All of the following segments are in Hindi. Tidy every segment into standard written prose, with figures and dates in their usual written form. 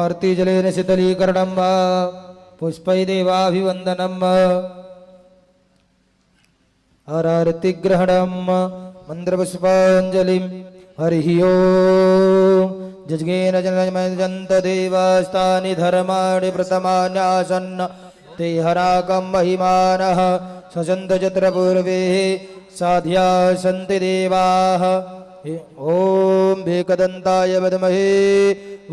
आरती जलेन शीतलीकरणं वा पुष्पै देवाभिवन्दनं आरतिग्रहणं मन्त्रपुष्पाञ्जलिं हरिः ओम् जज्ञेन जनमयजन्त देवास्तानि धर्माणि प्रथमान्यासन्न ते हराकं महिमानः सचन्त यत्र पूर्वे साध्या सन्ति देवाः ओम एकदन्ताय विद्महे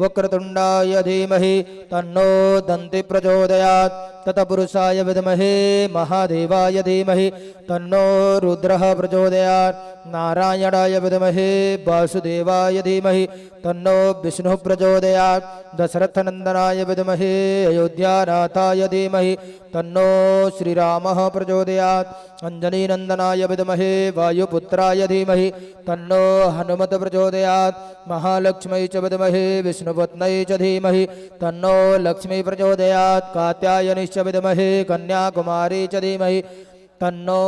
वक्रतुण्डाय धीमहि तन्नो दन्ति प्रचोदयात् तत्पुरुषाय विद्महे महादेवाय धीमहि तन्नो रुद्रः प्रचोदयात् नारायणाय विद्महे वासुदेवाय धीमहि तन्नो विष्णुः प्रचोदयात् दशरथनन्दनाय विद्महे अयोध्यानाथाय धीमहि तन्नो श्रीरामः प्रचोदयात् अंजनीनन्दनाय विद्महे वायुपुत्राय धीमहि तन्नो हनुमत प्रचोदयात् महालक्ष्मी च विद्महे विष्णुपत्न्यै च धीमहि तन्नो लक्ष्मी प्रचोदयात् कात्यायनीश्च विद्महे कन्याकुमारी च धीमहि तन्नो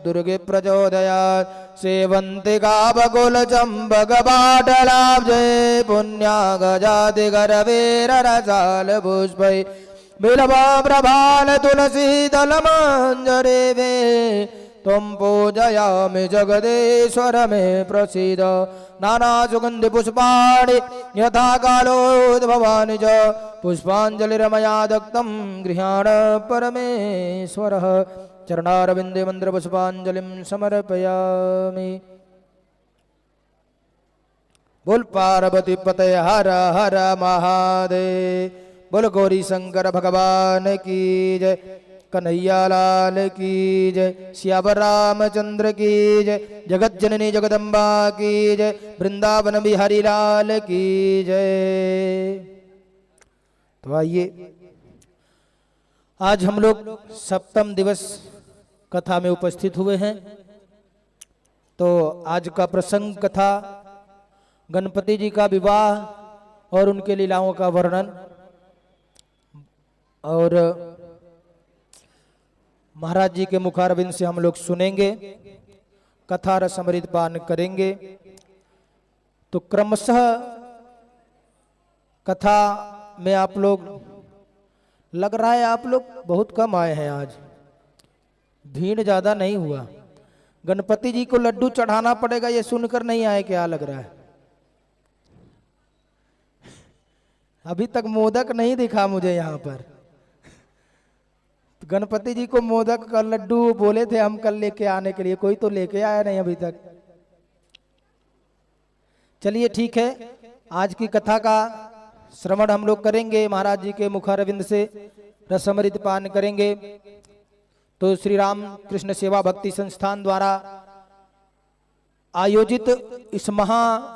दुर्गे प्रचोदयात् सेवन्तिका बकुलचम्बकपाटलाब्जे पुण्यागजातिगरवेररसाल पुष्पै बिल्वा प्रभाल तुलसी दलमञ्जरेवे त्वं पूजयामि जगदीश्वर मे प्रसीद नाना सुगन्धि पुष्पाणि यथा कालोद्भवानि च पुष्पाञ्जलिरमया दत्तं गृहाण परमेश्वरः चरणारविन्दे मन्त्रपुष्पाञ्जलिं समर्पयामि। बोल पार्वती पतय हर हर महादेव। बोल गौरी शंकर भगवान की जय। कन्हैया लाल की जय। श्याम रामचंद्र की जय। जगत जननी जगदम्बा की जय। वृंदावन बिहारी लाल की जय। तो आइए आज हम लोग सप्तम दिवस कथा में उपस्थित हुए हैं। तो आज का प्रसंग कथा गणपति जी का विवाह और उनके लीलाओं का वर्णन और महाराज जी के मुखारविंद से हम लोग सुनेंगे, कथा रस अमृत पान करेंगे। तो क्रमशः कथा में आप लोग लग रहा है आप लोग बहुत कम आए हैं। आज भीड़ ज्यादा नहीं हुआ। गणपति जी को लड्डू चढ़ाना पड़ेगा ये सुनकर नहीं आए, क्या लग रहा है? अभी तक मोदक नहीं दिखा मुझे यहाँ पर। गणपति जी को मोदक का लड्डू बोले थे हम कल लेके आने के लिए, कोई तो लेके आया नहीं अभी तक। चलिए ठीक है, आज की कथा का श्रवण हम लोग करेंगे, महाराज जी के मुखारविंद से रसमृत पान करेंगे। तो श्री राम कृष्ण सेवा भक्ति संस्थान द्वारा आयोजित इस महा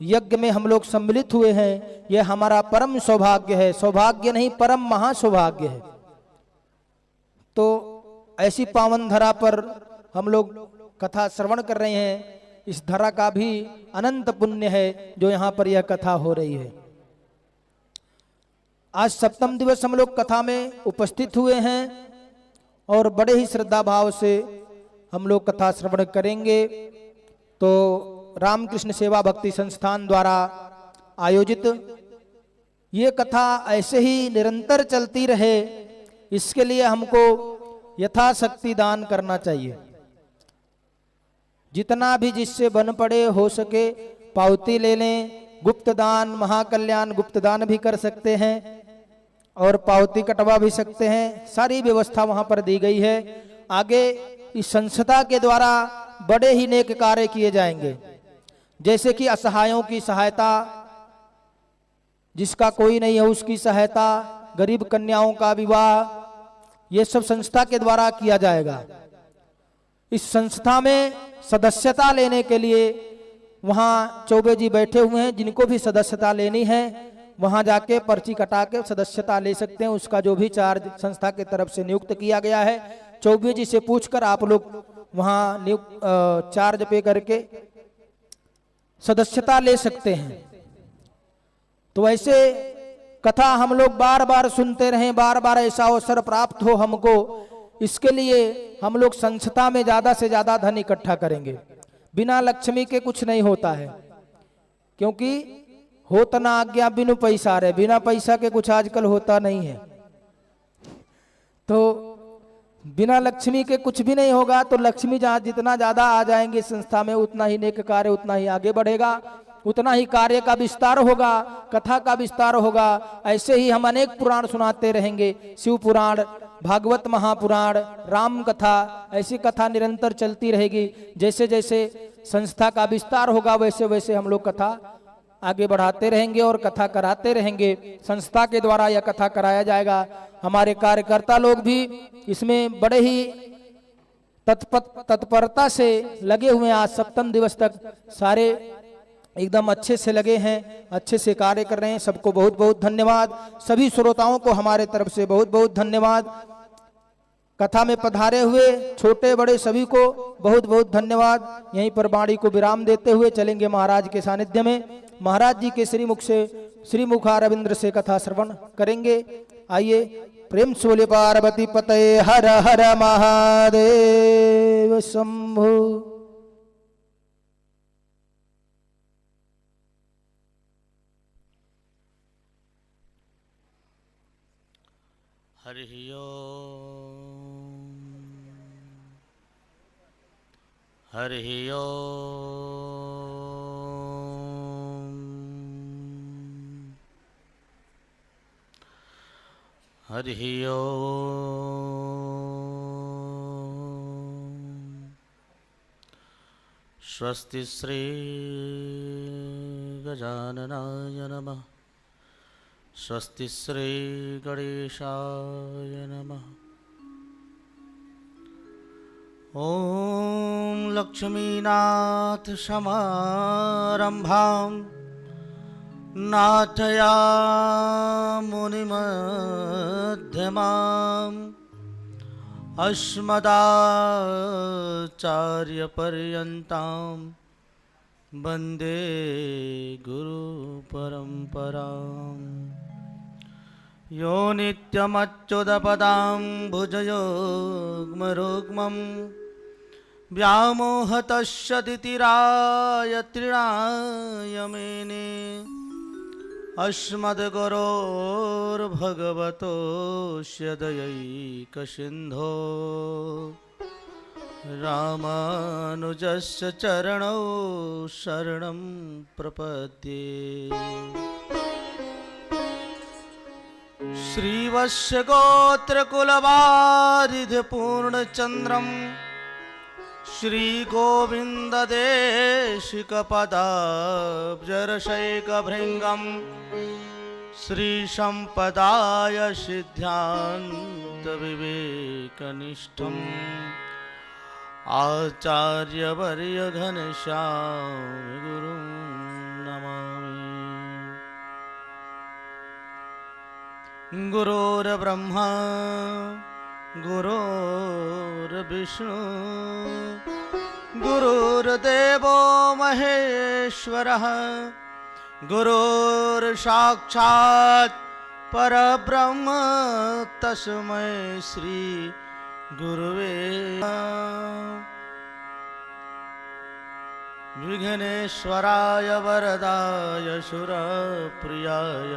यज्ञ में हम लोग सम्मिलित हुए हैं। यह हमारा परम सौभाग्य है, सौभाग्य नहीं परम महासौभाग्य है। तो ऐसी पावन धरा पर हम लोग कथा श्रवण कर रहे हैं। इस धरा का भी अनंत पुण्य है जो यहाँ पर यह कथा हो रही है। आज सप्तम दिवस हम लोग कथा में उपस्थित हुए हैं और बड़े ही श्रद्धा भाव से हम लोग कथा श्रवण करेंगे। तो रामकृष्ण सेवा भक्ति संस्थान द्वारा आयोजित ये कथा ऐसे ही निरंतर चलती रहे, इसके लिए हमको यथाशक्ति दान करना चाहिए। जितना भी जिससे बन पड़े हो सके पावती ले लें। गुप्त दान, महाकल्याण गुप्त दान भी कर सकते हैं और पावती कटवा भी सकते हैं। सारी व्यवस्था वहां पर दी गई है। आगे इस संस्था के द्वारा बड़े ही नेक कार्य किए जाएंगे, जैसे कि असहायों की सहायता, जिसका कोई नहीं है उसकी सहायता, गरीब कन्याओं का विवाह, ये सब संस्था के द्वारा किया जाएगा। इस संस्था में सदस्यता लेने के लिए वहाँ चौबे जी बैठे हुए हैं। जिनको भी सदस्यता लेनी है वहाँ जाके पर्ची कटा के सदस्यता ले सकते हैं। उसका जो भी चार्ज संस्था की तरफ से नियुक्त किया गया है, चौबे जी से पूछकर आप लोग वहाँ चार्ज पे करके सदस्यता ले सकते हैं। तो ऐसे कथा हम लोग बार बार सुनते रहें, बार बार ऐसा अवसर प्राप्त हो हमको, इसके लिए हम लोग संस्था में ज्यादा से ज्यादा धन इकट्ठा करेंगे। बिना लक्ष्मी के कुछ नहीं होता है, क्योंकि होत ना आज्ञा बिनु पैसा रे, बिना पैसा के कुछ आजकल होता नहीं है। तो बिना लक्ष्मी के कुछ भी नहीं होगा। तो लक्ष्मी जहाँ जितना ज्यादा आ जाएंगे संस्था में, उतना ही नेक कार्य उतना ही आगे बढ़ेगा, उतना ही कार्य का विस्तार होगा, कथा का विस्तार होगा। ऐसे ही हम अनेक पुराण सुनाते रहेंगे, शिव पुराण, भागवत महापुराण, राम कथा, ऐसी कथा निरंतर चलती रहेगी। जैसे जैसे संस्था का विस्तार होगा वैसे वैसे हम लोग कथा आगे बढ़ाते रहेंगे और कथा कराते रहेंगे। संस्था के द्वारा यह कथा कराया जाएगा। हमारे कार्यकर्ता लोग भी इसमें बड़े ही तत्परता से लगे हुए हैं। आज सप्तम दिवस तक सारे एकदम अच्छे से लगे हैं, अच्छे से कार्य कर रहे हैं। सबको बहुत बहुत धन्यवाद। सभी श्रोताओं को हमारे तरफ से बहुत बहुत धन्यवाद। कथा में पधारे हुए छोटे बड़े सभी को बहुत बहुत धन्यवाद। यहीं पर वाणी को विराम देते हुए चलेंगे महाराज के सानिध्य में। महाराज जी के श्रीमुख से, श्रीमुखारविंद्र से कथा श्रवण करेंगे। आइए प्रेम से बोले पार्वती पते हर हर महादेव शंभु। हरि ओम हरि ओम हरि ओम। स्वस्ति श्री गजाननाय नमः। स्वस्ति श्री गणेशाय नमः। ओम लक्ष्मीनाथ समारंभां नाथयामुनिमध्यमाम् अस्मदाचार्यपर्यन्तां वन्दे गुरुपरम्पराम्। यो नित्यमच्युतपदां भुजयोग्मरुग्मं व्यामोहतस्य तितिराय तृणाय मेने। अस्मद्गुरोर्भगवतोऽस्य दयैकसिन्धो रामानुजस्य चरणौ शरणं प्रपद्ये। श्रीवत्स गोत्रकुलवारिधि पूर्णचन्द्रं श्रीगोविन्ददेशिकपदाब्जरशैकभृङ्गं श्रीसम्पदाय सिद्धान्तविवेकनिष्ठम् आचार्यवर्यघनश्यामि गुरुं नमामि। गुरुर्ब्रह्मा गुरुर्विष्णु गुरुर्देवो महेश्वरः गुरुर्साक्षात् परब्रह्म तस्मै श्री गुरुवे विघ्नेश्वराय वरदाय सुरप्रियाय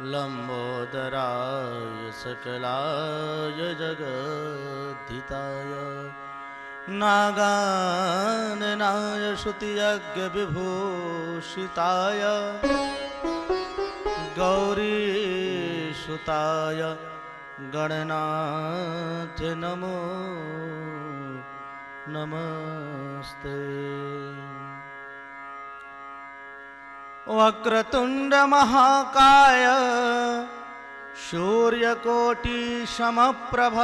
लंबोदराय सकलाय जगद्धिताय नागाननाय श्रुतियज्ञविभूषिताय गौरीसुताय गणनाथ नमो नमस्ते। वक्रतुंड महाकाय सूर्यकोटि समप्रभ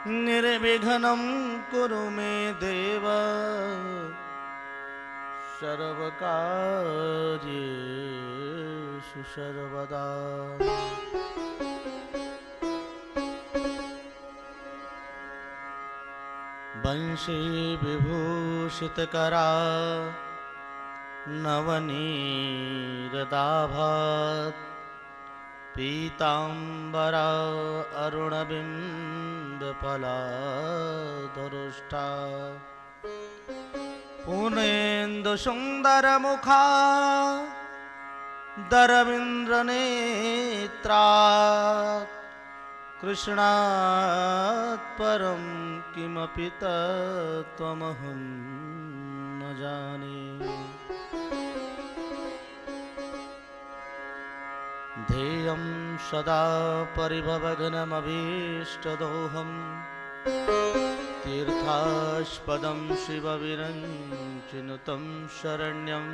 निर्विघ्नं कुरु मे देव सर्वकार्येषु सर्वदा। वंशी विभूषितकरा नवनीरदाभात् पीताम्बरा अरुणबिम्बफलाधरुष्टा पुनेन्दु सुंदर मुखा दरविंद्र नेत्रा कृष्णात् परं किमपि तत्त्वमहं न जाने। ध्येयं सदा परिभवघ्नमभीष्टदोहं तीर्थास्पदं शिवविरञ्चिनुतं शरण्यं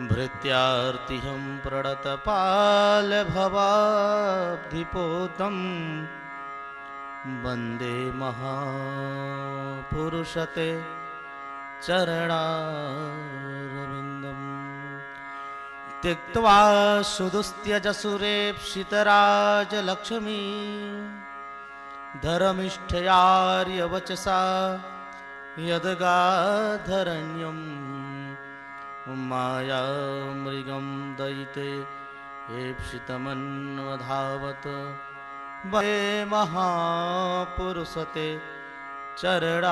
भृत्यार्तिहं प्रणतपालभवाब्धिपोतं वन्दे महापुरुषते चरणारविन्दम्। त्यक्त्वा सुदुस्त्यजसुरेप्सितराजलक्ष्मी धर्मिष्ठयार्यवचसा यद्गाधरण्यम् मायामृगं दयिते एप्सितमन्वधावत् वन्दे महापुरुषते चरणारविन्दम्।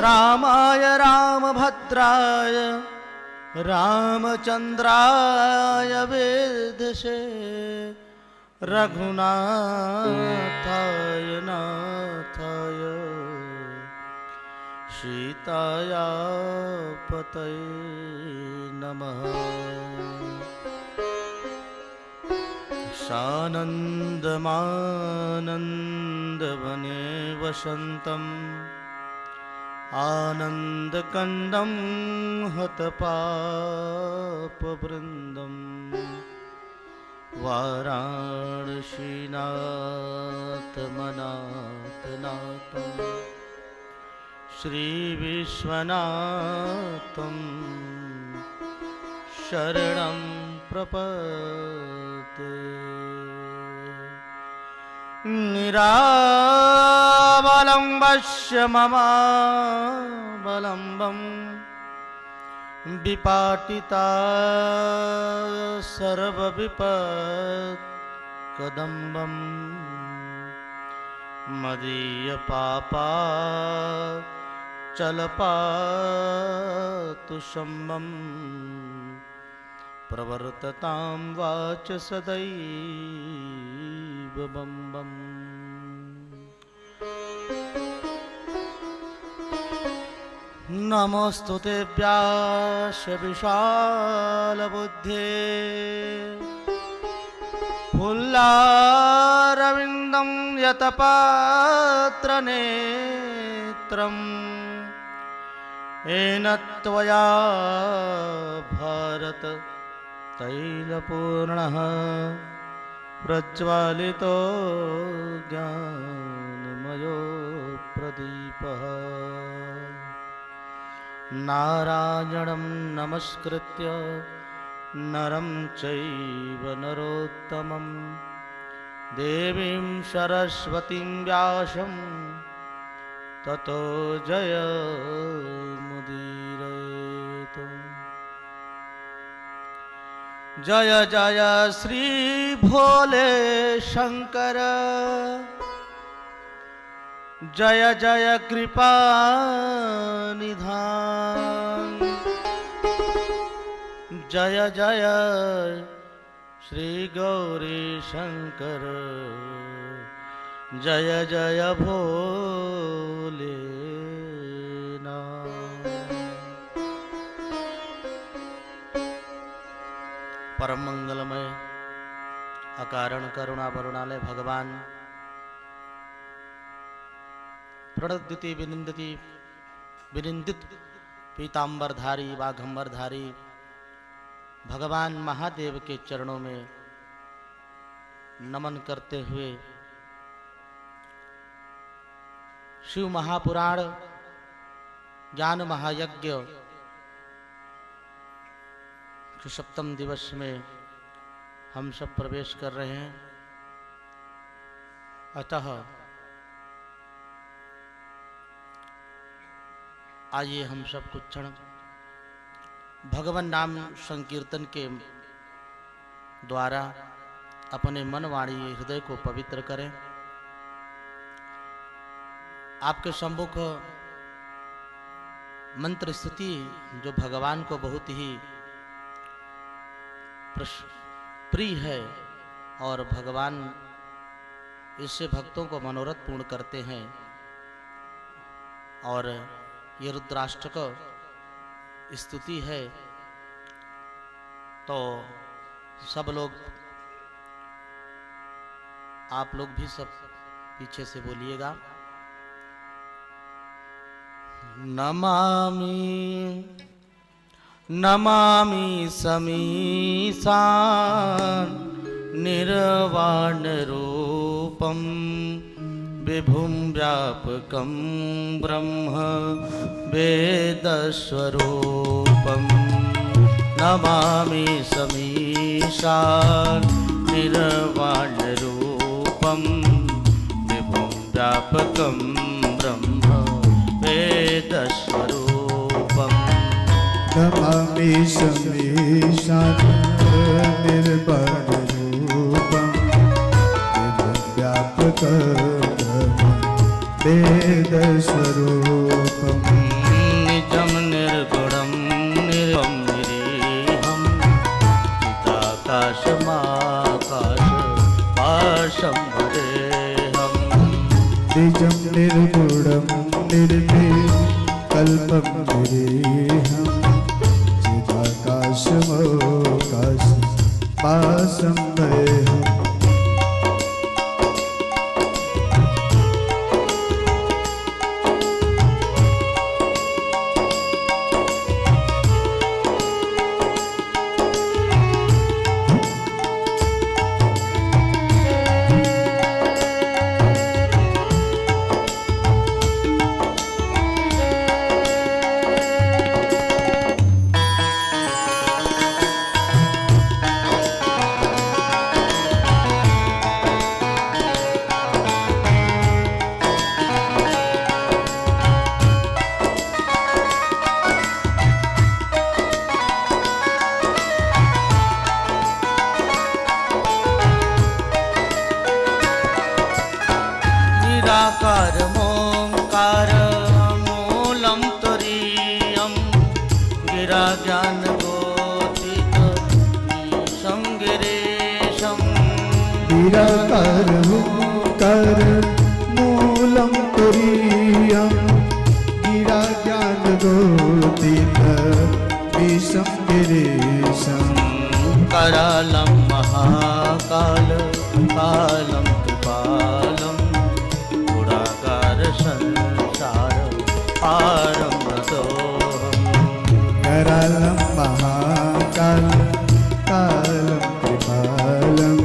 रामाय रामभद्राय रामचन्द्राय वेधसे रघुनाथाय नाथाय सीताया पतये नमः। सानन्दमानन्दवने वसन्तम् आनन्दकन्दं हतपापवृन्दं वाराणसीनाथमनाथनाथं श्रीविश्वनाथं शरणं प्रपद्ये। निरावलम्बस्य ममावलम्बं विपाटिता सर्वविपत्कदम्बं मदीयपापा चलपातु शम्बं प्रवर्ततां वाच सदैव बम बम। नमोस्तुते व्यास विशालबुद्धे फुल्लारविन्दं यतपात्रनेत्रम् येन त्वया भारत तैलपूर्णः प्रज्वालितो ज्ञानमयो प्रदीपः। नारायणं नमस्कृत्य नरं चैव नरोत्तमं देवीं सरस्वतीं व्यासं ततो जयमुदीरयेत्। जय जय श्री भोले शंकर जय जय कृपा निधान जय जय श्री गौरी शंकर जय जय भोलेनाथ। परम मंगलमय अकारण करुणा वरुणालय भगवान प्रणद्यति विनिंदति विनिंदित पीतांबरधारी वाघंबरधारी भगवान महादेव के चरणों में नमन करते हुए शिव महापुराण ज्ञान महायज्ञ के सप्तम दिवस में हम सब प्रवेश कर रहे हैं। अतः आइए हम सब कुछ क्षण भगवान नाम संकीर्तन के द्वारा अपने मन वाणी हृदय को पवित्र करें। आपके सम्मुख मंत्र स्तुति जो भगवान को बहुत ही प्रिय है और भगवान इससे भक्तों को मनोरथ पूर्ण करते हैं। और ये रुद्राष्टक स्तुति है, तो सब लोग, आप लोग भी सब पीछे से बोलिएगा। नमामि नमामि समीशान निर्वाण रूपम विभुं व्यापकं ब्रह्म वेदस्वरूपं। नमामि समीशान निर्वाण रूपं विभुं व्यापकं ब्रह्म वेदस्वरूपम्। नमामि समीशान निर्वाण रूपं विभुं व्यापकं वेदस्वरूपम्। निजं निर्गुणं निर्मलं निरीहं चिदाकाशमाकाशपाशं वदेहम्। निजं निर्गुणं निर्विकल्पं निरीहं चिदाकाशमोकाशपाशं वदेहम्। निराकारमोङ्कार मूलं तुरीयं गिराज्ञानबोधितं गिरीशं। निराकारमोङ्कार मूलं तुरीयं गिराज्ञानबोधितं गिरीशं। करालं महाकाल कालं कृपालं गुणाकार संसार पारं रतोऽहम्। करालं महाकाल कालं कृपालं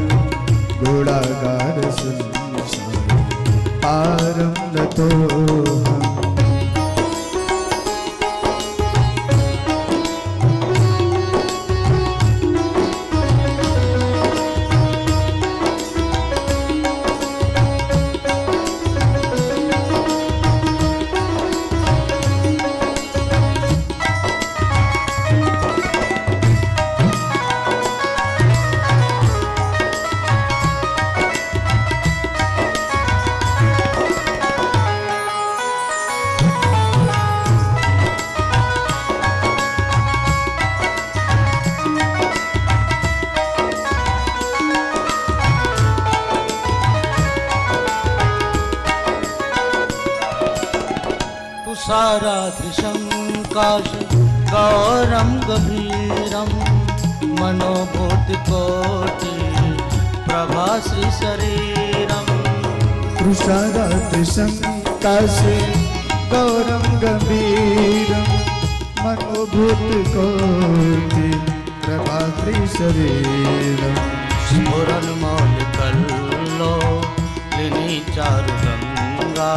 गुणागार संसार पारं रतोऽहम्। तुषाराधृशं काश गौरं गभीरं मनोभूतिकोटि प्रभाश्री शरीरम्। तुषारादृशं काशे गौरं गम्भीरं मनोभूतकोटि प्रभाश्री शरीरम्। स्फुरन्मौलिकल्लोलिनी चारुगङ्गा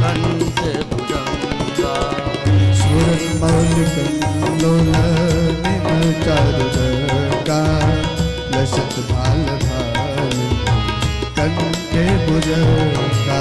कंठे भुजंगा। स्फुरन्मौलिकल्लोलिनी चारुगङ्गा लसत भाल भाल कंठे भुजंगा।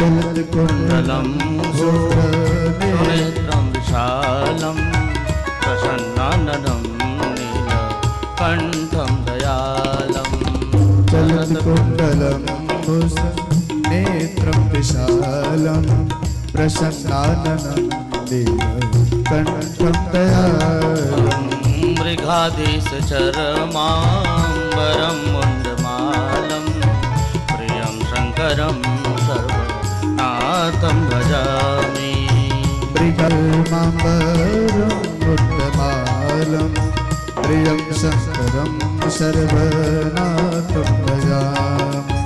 चलत कुण्डलं कुण्डलं नेत्रं विशालं प्रसन्नाननं नीलकण्ठं दयालं चलत कुण्डलं नेत्रं विशालं प्रसन्नाननं नीलकण्ठं दयालं मृगाधीशचरमाम्बरं मुण्डमालं प्रियं शङ्करं सर्वनाथं भजामि मृगमाम्बरं मुण्डमालं प्रियं शङ्करं सर्वनाथं भजामि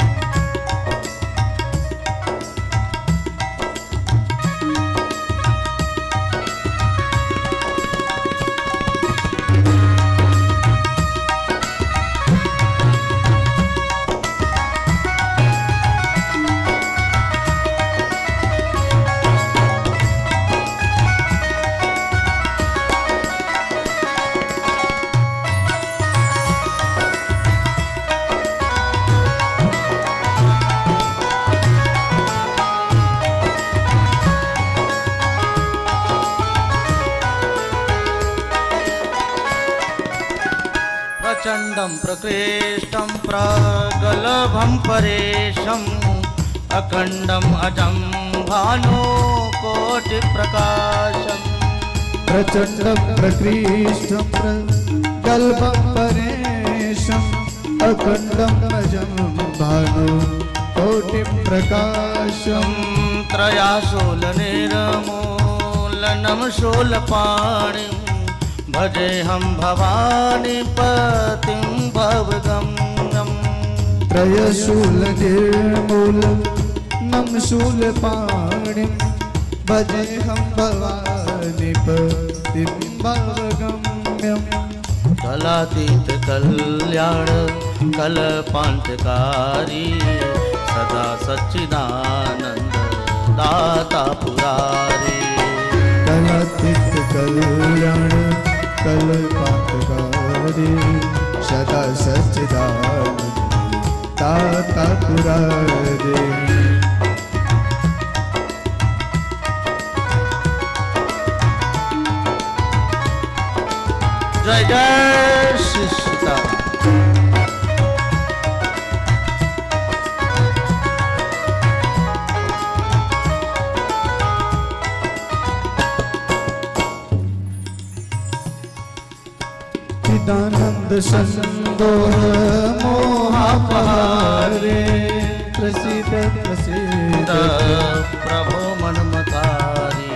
प्रचण्डं प्रकृष्टं प्रगलभं परेशम् अखण्डम् अजं भानुकोटिप्रकाशम् प्रचण्डं प्रकृष्टं प्रगल्भं परेशम् अखण्डं अजं भानुकोटिप्रकाशम् त्रयाशूलनिर्मूलनं शूलपाणिं भजेऽहं भवानी पतिं भवगम्यं त्रयशूलनिर्मूलनं शूलपाणिं भजेऽहं भवानी पतिं भवगम्यं कलातीत कल्याण कल्पान्तकारी सदा सच्चिदानन्द दाता पुरारी कलातीत कल्याण कल्पान्तकारी सदा सच्चिदानन्द दाता पुरारी जय जय श्री सीताराम। चिदानंद संदोह मोहापहारे प्रसिद्ध प्रसिद्ध प्रभो मनमकारी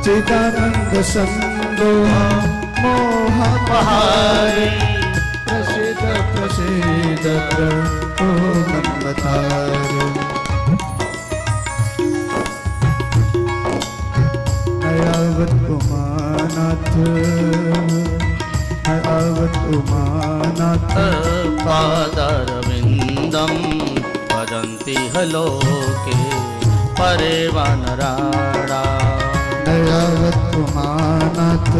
चिदानंद संदोह मोहापहारे प्रसिद्ध प्रसिद्ध प्रभो मनमकारी नयावत उमानाथ अवत उमानाथ पादारविन्दं भजन्ति हलोके परे वानराणा नयावत उमानाथ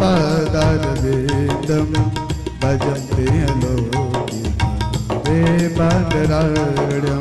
पादारविन्दं भजन्ति हलोके परे वानराणा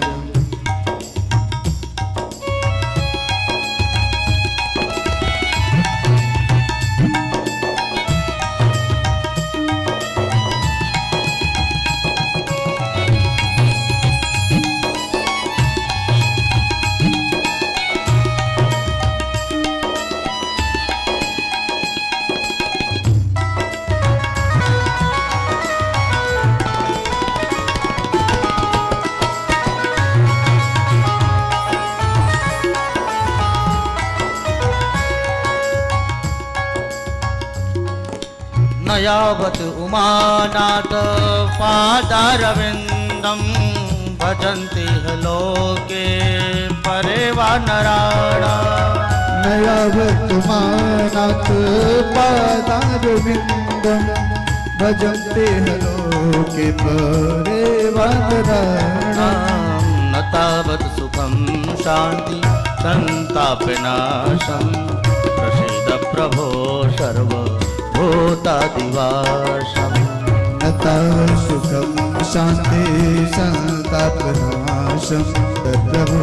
यावत उमानाथ पादारविन्दं भजन्ति लोके परे वानराणा नयावत उमानाथ पादारविन्दं भजन्ति लोके परे वानराणा न तावत् सुखं शान्ति संतापनाशं प्रसीद प्रभो सर्व भूतादिवासम् नता सुखम शांति संतापनाशम तद्प्रभो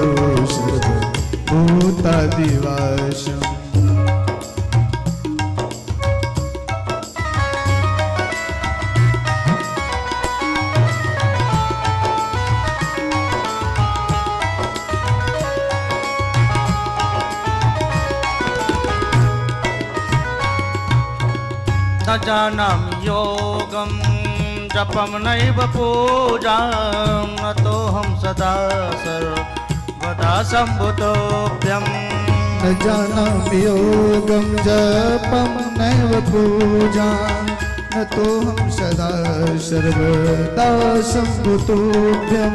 सर्वभूतादिवासम् न जानामि योगं जपं नैव पूजां नतोऽहं सदा सर्वदा सम्भुतोऽभ्यं न जानामि योगं जपं नैव पूजां न तोऽहं सदा सर्वदा सम्भुतोऽभ्यं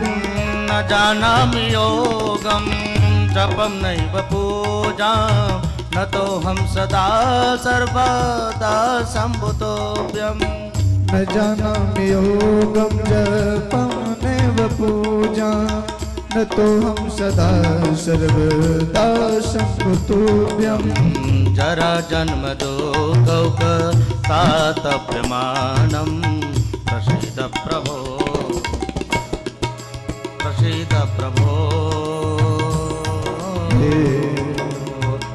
न जानामि योगं जपं नैव पूजां न तोऽहं सदा सर्वदा सम्भुतोऽभ्यं न जानामि योगं जपं नैव पूजां न तोऽहं सदा सर्वदा सम्भुतोऽभ्यं जरा जन्म दुःखौकतातप्यमानं प्रसीद प्रभो प्रसीद प्रभो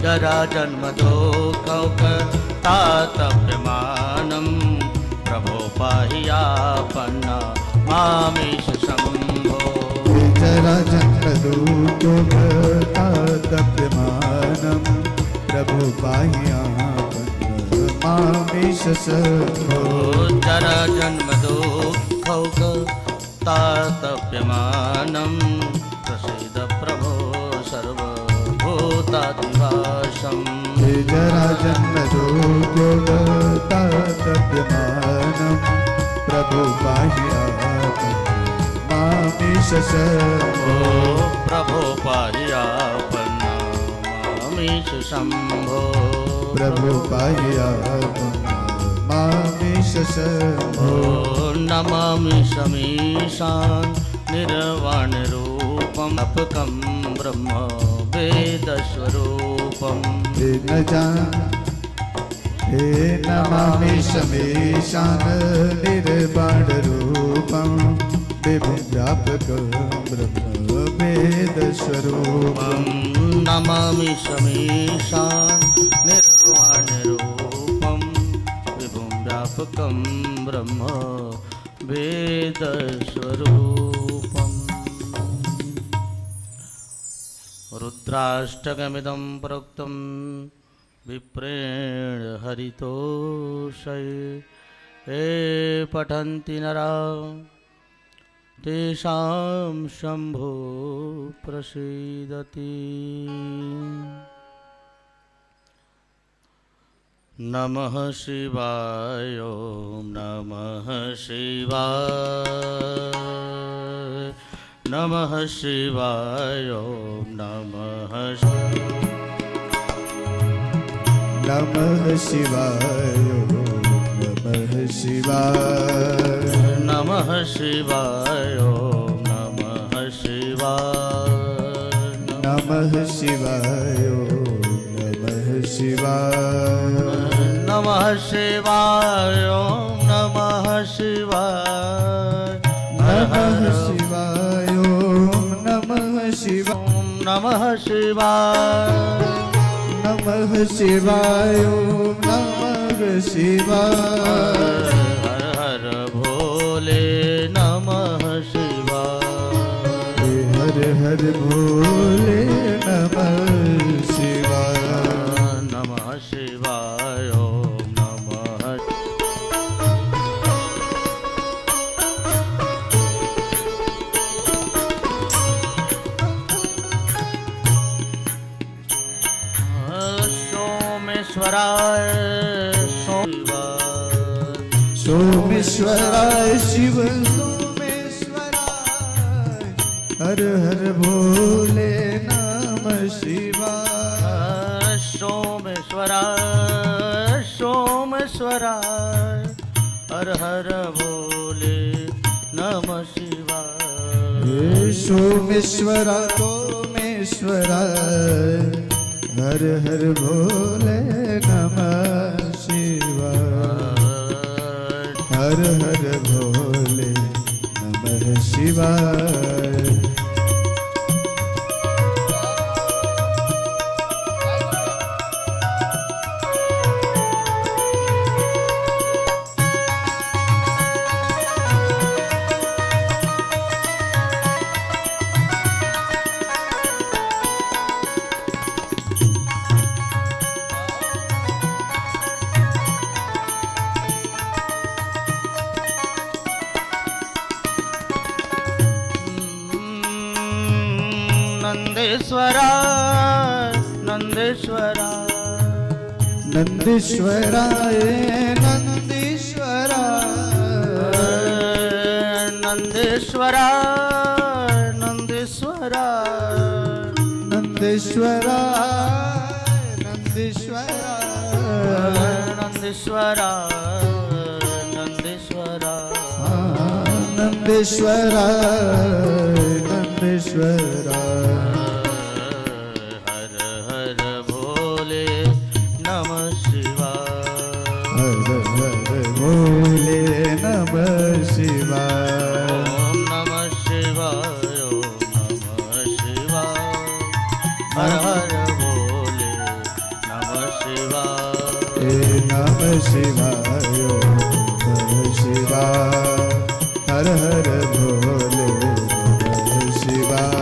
जरा जन्म दुःखौकतातप्यमानं प्रभो पाह्यापन्न मामेश शम्भो जरा जन्म दुःखौकतातप्यमानं प्रभो पाह्यापन्न मामेश शम्भो जरा जन्म दुःखौकतातप्यमानं प्रसीद प्रभो सर्वभूतादिवासम् जरा जन्म दुःखौकतातप्यमानं प्रभो पाह्यापन्न मामेश शम्भो प्रभो पाह्यापन्न मामेश शम्भो प्रभो पाह्यापन्न मामेश शम्भो नमामि शमीशान् निर्वाणरूपम् अपकं ब्रह्म वेदस्वरूपम् हे नमामि शमीशान निर्वाणरूपं विभुव्यापकं ब्रह्म वेदस्वरूपं नमामि शमीशान् निर्वाणरूपं विभुव्यापकं ब्रह्म वेदस्वरूपम् रुद्राष्टकमिदं प्रोक्तं विप्रेण हरितोषये ये पठन्ति नरा तेषां शम्भो प्रसीदति नमः शिवाय नमः शिवाय नमः शिवाय नमः नमः शिवाय नमः शिवाय नमः शिवाय नमः शिवाय नमः शिवाय नमः शिवाय नमः शिवाय नमः शिवाय नमः शिवाय नमः शिवाय नमः शिवाय नमः शिवाय नमः शिवाय हर हर भोले नमः शिवाय हर हर भोले नमः शिवाय नमः शिवाय नमः सोमेश्वराय सोमेश्वराय शिव सोमेश्वराय हर हर भोले नमः शिवाय सोमेश्वराय सोमेश्वराय हर हर भोले नमः शिवाय सोमेश्वरा सोमेश्वराय हर हर भोले नमः शिवाय हर हर भोले नमः शिवाय। नंदेश्वरा नंदेश्वरा नंदीश्वराय नंदीश्वरा नंदेश्वरा नंदेश्वरा नंदीश्वरा नंदीश्वरा नंदेश्वरा नंदेश्वरा नंदीश्वरा नंदीश्वरा। हर हर भोले नमः शिवाय। हर हर भोले नमः शिवाय। ओम नमः शिवाय ओम नमः शिवाय। हर हर भोले नमः शिवाय। नमः शिवाय नमः शिवाय। हर हर भोले नमः शिवाय।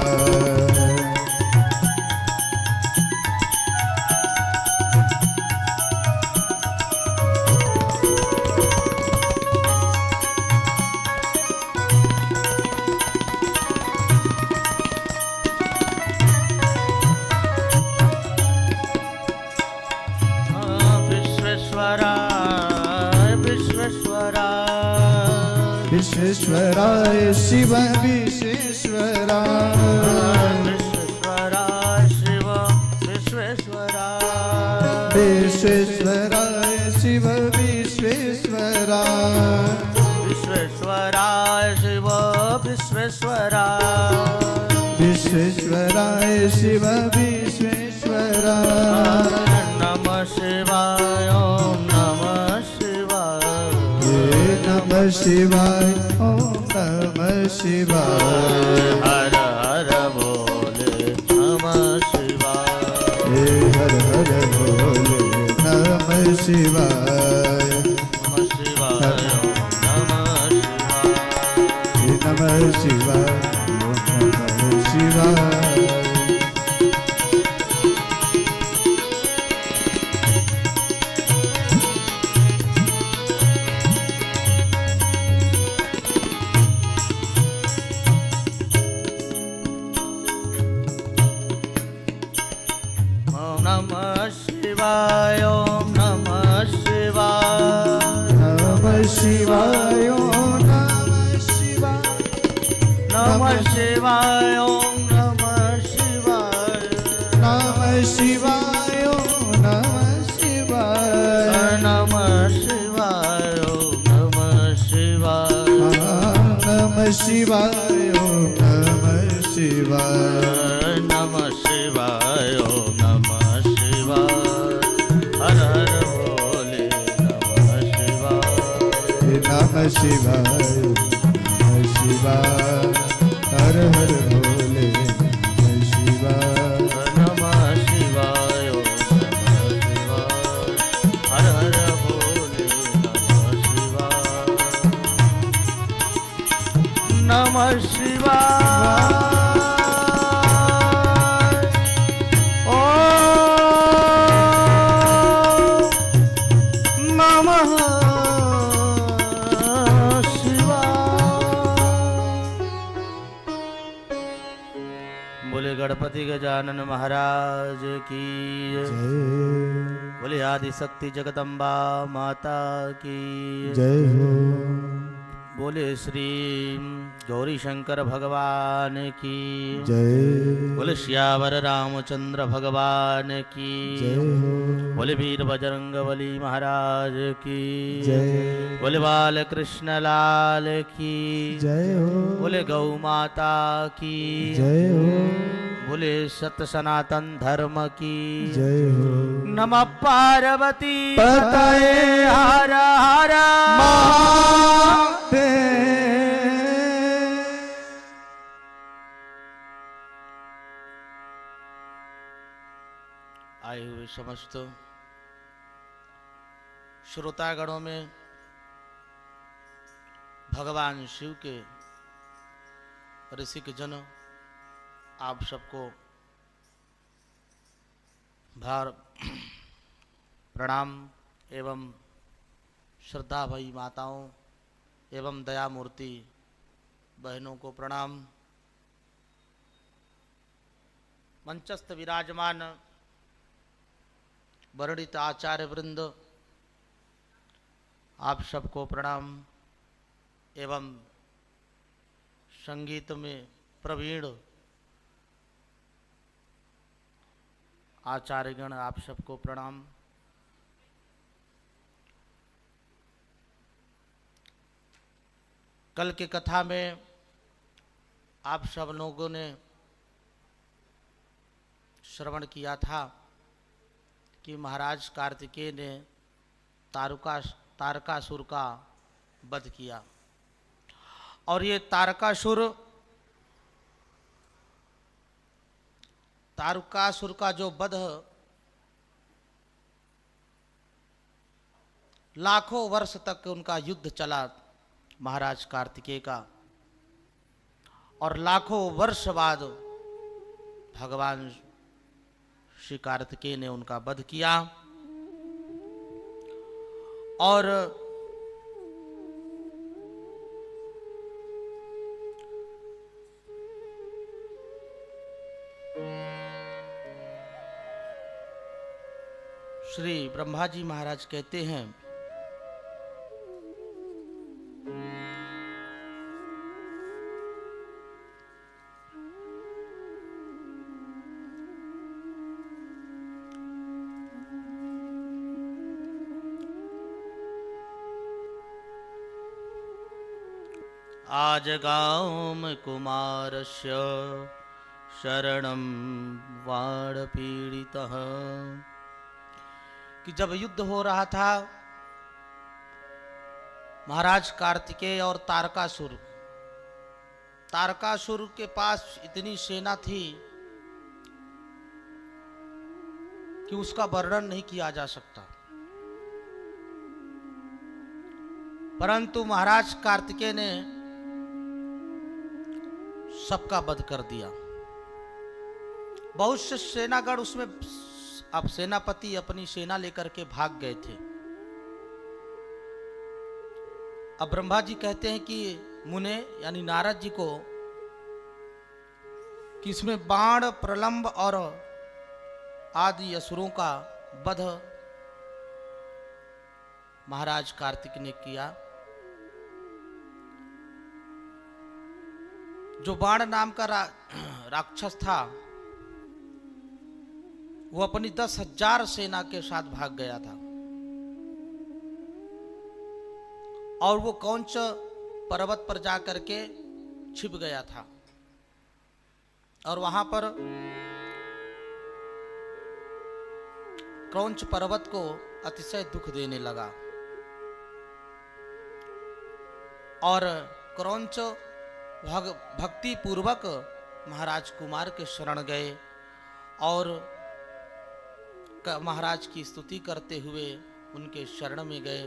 विश्वेश्वराय शिव विश्वेश्वराय। विश्वेश्वराय शिव विश्वेश्वराय। विश्वेश्वराय शिव विश्वेश्वराय। विश्वेश्वराय शिव विश्वेश्वराय। विश्वेश्वराय शिव विश्वेश्वराय। नमः शिवाय ओम नमः शिवाय। नमः शिवाय ओम नमः शिवाय। हर हर भोले नमः शिवाय। हर हर भोले नमः शिवाय। नमः शिवाय नमः शिवाय। नमः शिवाय ओम नमः शिवाय। नमः शिवाय ओम नमः शिवाय। नमः शिवाय ओम नमः शिवाय। नमः शिवाय ओम नमः शिवाय। नमः शिवाय ओम नमः शिवाय। नमः शिवाय ओम नमः शिवाय। नमः शिवाय ओम नमः शिवाय। नमः शिवाय ओम नमः शिवाय। हर हर भोले नमः शिवाय। नमः शिवाय नमः शिवाय। हर हर भोले नमः शिवाय। नमः शिवाय ओम नमः शिवाय। हर हर भोले नमः शिवाय। नमः शिवाय गणपति गजानन महाराज की जय। बोले आदि शक्ति जगदम्बा माता की जय हो। बोले श्री गौरी शंकर भगवान की जय बोले श्यावर रामचंद्र भगवान की जय हो बोले वीर बजरंग बली महाराज की जय बोले बाल कृष्ण लाल की जय हो बोले गौ माता की जय हो बोले सत्य सनातन धर्म की जय हो नमः पार्वती पतये हर हर महादेव। आए हुए समस्त श्रोतागणों में भगवान शिव के ऋषिक जन आप सबको भार प्रणाम एवं श्रद्धा भई माताओं एवं दया मूर्ति बहनों को प्रणाम। मंचस्थ विराजमान वर्णित आचार्य वृंद आप सबको प्रणाम एवं संगीत में प्रवीण आचार्यगण आप सबको प्रणाम। कल की कथा में आप सब लोगों ने श्रवण किया था कि महाराज कार्तिकेय ने तारकासुर का वध किया और ये तारकासुर का जो वध लाखों वर्ष तक उनका युद्ध चला महाराज कार्तिकेय का और लाखों वर्ष बाद भगवान श्री कार्तिकेय ने उनका वध किया और श्री ब्रह्मा जी महाराज कहते हैं आज गाम कुमारस्य शरणं वाण पीड़ितः कि जब युद्ध हो रहा था महाराज कार्तिकेय और तारकासुर के पास इतनी सेना थी कि उसका वर्णन नहीं किया जा सकता, परंतु महाराज कार्तिकेय ने सबका वध कर दिया। बहुत से सेनागण उसमें अब सेनापति अपनी सेना लेकर के भाग गए थे। अब ब्रह्मा जी कहते हैं कि मुने यानी नारद जी को कि इसमें बाण प्रलंब और आदि असुरों का वध महाराज कार्तिक ने किया। जो बाण नाम का राक्षस था वो अपनी 10,000 सेना के साथ भाग गया था और वो कौंच पर्वत पर जा करके छिप गया था और वहां पर कौंच पर्वत को अतिशय दुख देने लगा और कौंच भक्ति पूर्वक महाराज कुमार के शरण गए और महाराज की स्तुति करते हुए उनके शरण में गए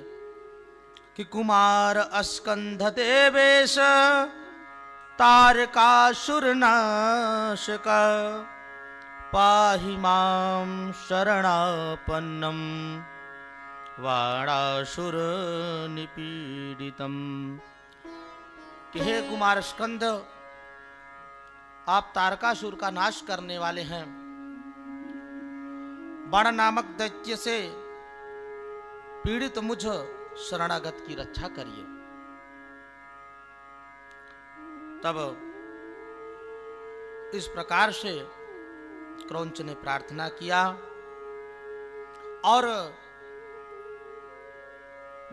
कि कुमार अस्कंध देवेश तारकासुर नाशक पाहि मां शरणापन्नम वाणासुर निपीडितम कि हे कुमार स्कंद आप तारकासुर का नाश करने वाले हैं, बाण नामक दैत्य से पीड़ित मुझ शरणागत की रक्षा करिए। तब इस प्रकार से क्रौंच ने प्रार्थना किया और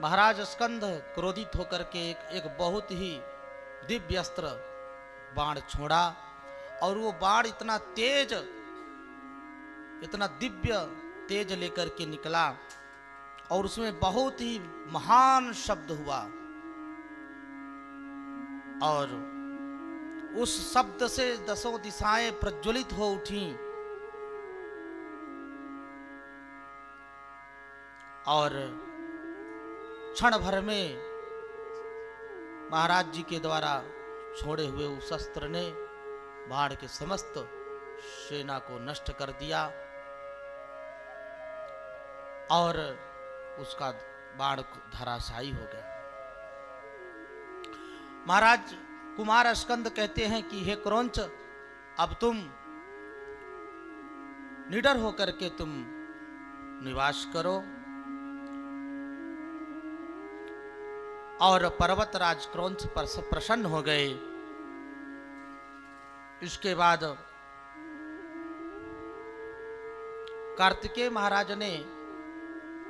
महाराज स्कंद क्रोधित होकर के एक बहुत ही दिव्य अस्त्र बाण छोड़ा और वो बाण इतना तेज, इतना दिव्य तेज लेकर के निकला और उसमें बहुत ही महान शब्द हुआ और उस शब्द से दसों दिशाएं प्रज्वलित हो उठी और क्षण भर में महाराज जी के द्वारा छोड़े हुए उस अस्त्र ने बाढ़ के समस्त सेना को नष्ट कर दिया और उसका बाण धराशायी हो गया। महाराज कुमार स्कंद कहते हैं कि हे क्रौंच, अब तुम निडर होकर के तुम निवास करो। और पर्वतराज क्रौंच पर प्रसन्न हो गए। इसके बाद कार्तिकेय महाराज ने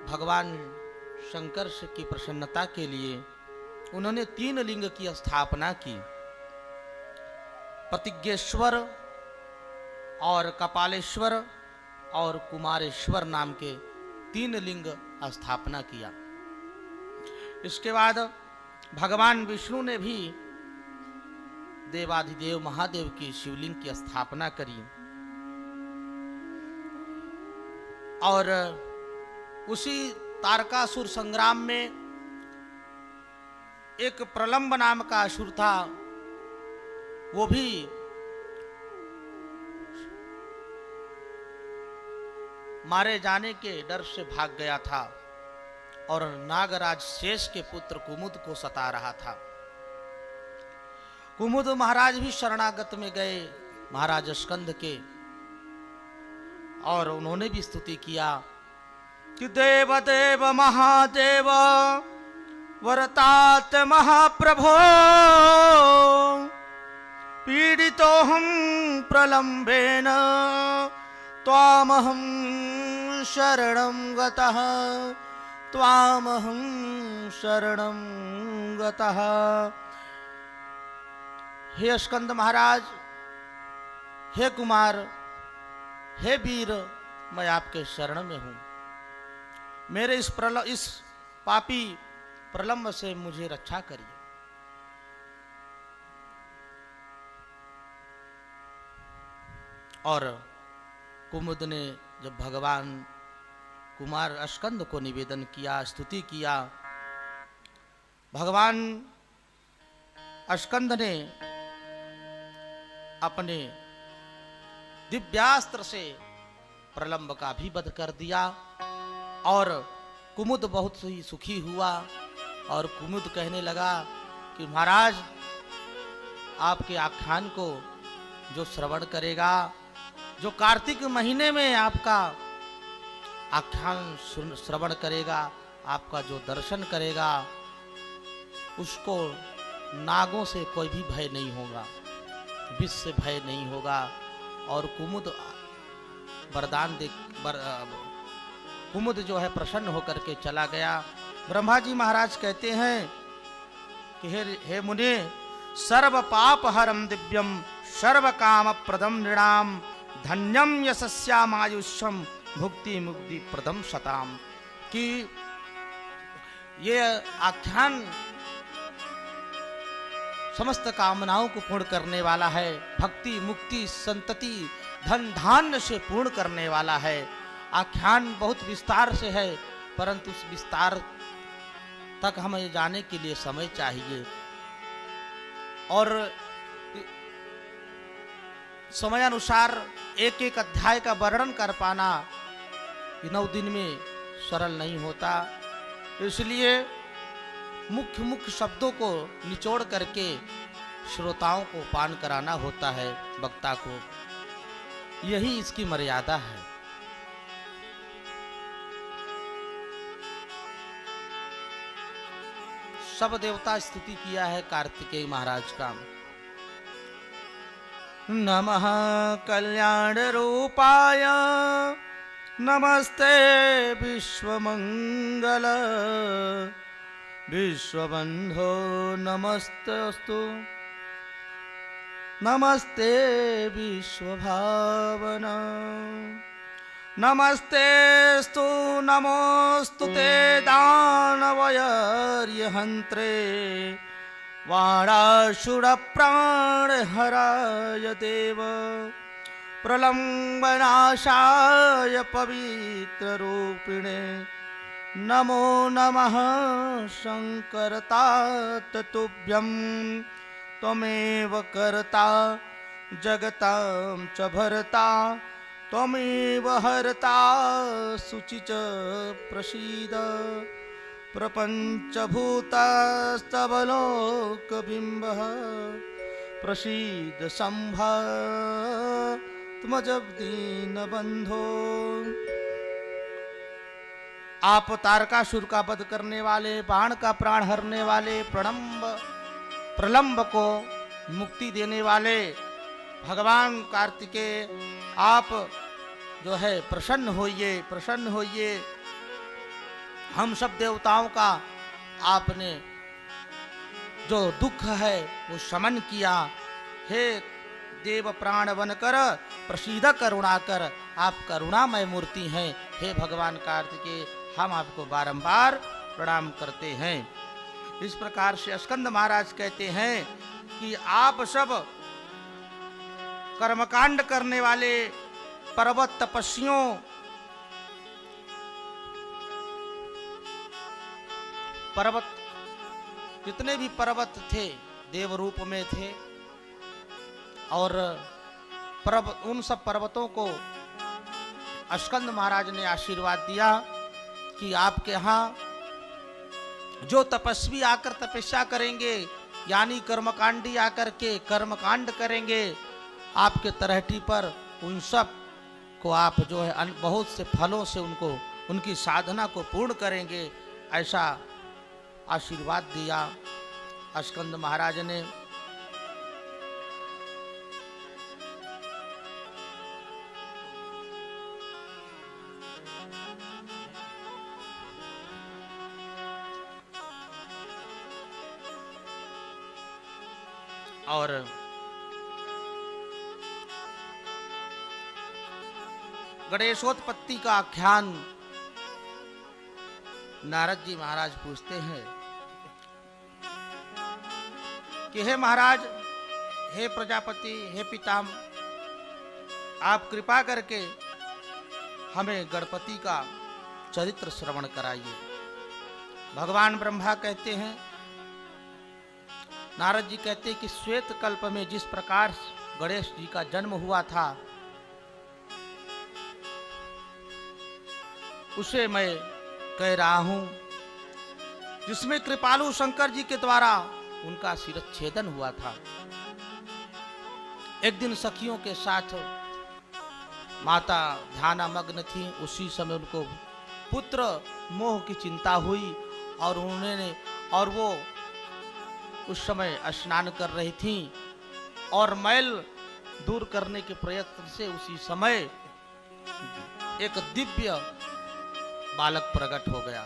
भगवान शंकर की प्रसन्नता के लिए उन्होंने 3 लिंग की स्थापना की। प्रतिज्ञेश्वर और कपालेश्वर और कुमारेश्वर नाम के 3 लिंग स्थापना किया। इसके बाद भगवान विष्णु ने भी देवाधिदेव महादेव की शिवलिंग की स्थापना करी और उसी तारकासुर संग्राम में एक प्रलंब नाम का असुर था, वो भी मारे जाने के डर से भाग गया था और नागराज शेष के पुत्र कुमुद को सता रहा था। कुमुद महाराज भी शरणागत में गए महाराज स्कंद के और उन्होंने भी स्तुति किया कि देव देव महादेव वरतात महाप्रभो पीड़ितो हम प्रलंबेन त्वामहं शरणं गतः त्वामहं शरणं गतः। हे स्कंद महाराज, हे कुमार, हे वीर, मैं आपके शरण में हूं। मेरे इस पापी प्रलंब से मुझे रक्षा करिए। और कुमुद ने जब भगवान कुमार स्कंद को निवेदन किया, स्तुति किया, भगवान स्कंद ने अपने दिव्यास्त्र से प्रलंब का भी वध कर दिया और कुमुद बहुत ही सुखी हुआ। और कुमुद कहने लगा कि महाराज, आपके आख्यान को जो श्रवण करेगा, जो कार्तिक महीने में आपका आख्यान श्रवण करेगा, आपका जो दर्शन करेगा, उसको नागों से कोई भी भय नहीं होगा, विष से भय नहीं होगा। और कुमुद वरदान दे कुमुद जो है प्रसन्न होकर के चला गया। ब्रह्मा जी महाराज कहते हैं कि हे मुने, सर्व पाप हरम दिव्यम सर्व काम प्रदम नृणाम धन्यम यशस्यामायुष्यम भुक्ति मुक्ति प्रदम शताम। कि ये आख्यान समस्त कामनाओं को पूर्ण करने वाला है, भक्ति मुक्ति संतति धन धान्य से पूर्ण करने वाला है। आख्यान बहुत विस्तार से है, परंतु उस विस्तार तक हमें जाने के लिए समय चाहिए और समय अनुसार एक एक अध्याय का वर्णन कर पाना 9 दिन में सरल नहीं होता। इसलिए मुख्य मुख्य शब्दों को निचोड़ करके श्रोताओं को पान कराना होता है, वक्ता को। यही इसकी मर्यादा है। सब देवता स्तुति किया है कार्तिकेय महाराज का। नमः कल्याण रूपाय नमस्ते विश्वमंगल विश्वबंधो नमस्तस्तु नमस्ते विश्वभावना नमस्तेस्तु नमोस्तु ते दानवयर्यहन्त्रे वाणासुरप्राणहराय देव प्रलम्बनाशाय पवित्ररूपिणे नमो नमः शङ्करताततुभ्यं त्वमेव कर्ता जगतां च भर्ता त्वमेव हर्ता शुचि च प्रसीद प्रपञ्चभूतास्तवलोकबिम्बः प्रसीद सम्भात्मजब्दीनबन्धो। आप तारकासुर का वध करने वाले, बाण का प्राण हरने वाले, प्रलंब को मुक्ति देने वाले भगवान कार्तिकेय, आप जो है प्रसन्न होइए, प्रसन्न होइए। हम सब देवताओं का आपने जो दुख है वो शमन किया। हे देव प्राण बनकर प्रसीद करुणा कर, आप करुणामय मूर्ति हैं। हे भगवान कार्तिकेय, हम आपको बारंबार प्रणाम करते हैं। इस प्रकार से स्कंद महाराज कहते हैं कि आप सब कर्मकांड करने वाले पर्वत तपस्वियों, पर्वत जितने भी पर्वत थे देव रूप में थे, और उन सब पर्वतों को स्कंद महाराज ने आशीर्वाद दिया कि आपके यहाँ जो तपस्वी आकर तपस्या करेंगे, यानी कर्मकांडी आकर के कर्मकांड करेंगे, आपके तरहटी पर उन सब को आप जो है बहुत से फलों से उनको उनकी साधना को पूर्ण करेंगे, ऐसा आशीर्वाद दिया स्कंद महाराज ने। और गणेशोत्पत्ति का आख्यान नारद जी महाराज पूछते हैं कि हे महाराज, हे प्रजापति, हे पितामह, आप कृपा करके हमें गणपति का चरित्र श्रवण कराइए। भगवान ब्रह्मा कहते हैं, नारद जी कहते हैं कि श्वेत कल्प में जिस प्रकार गणेश जी का जन्म हुआ था, उसे मैं कह रहा हूं, जिसमें कृपालु शंकर जी के द्वारा उनका शिरच्छेदन हुआ था। एक दिन सखियों के साथ माता ध्यानमग्न थी, उसी समय उनको पुत्र मोह की चिंता हुई और वो उस समय स्नान कर रही थी और मैल दूर करने के प्रयत्न से उसी समय एक दिव्य बालक प्रकट हो गया।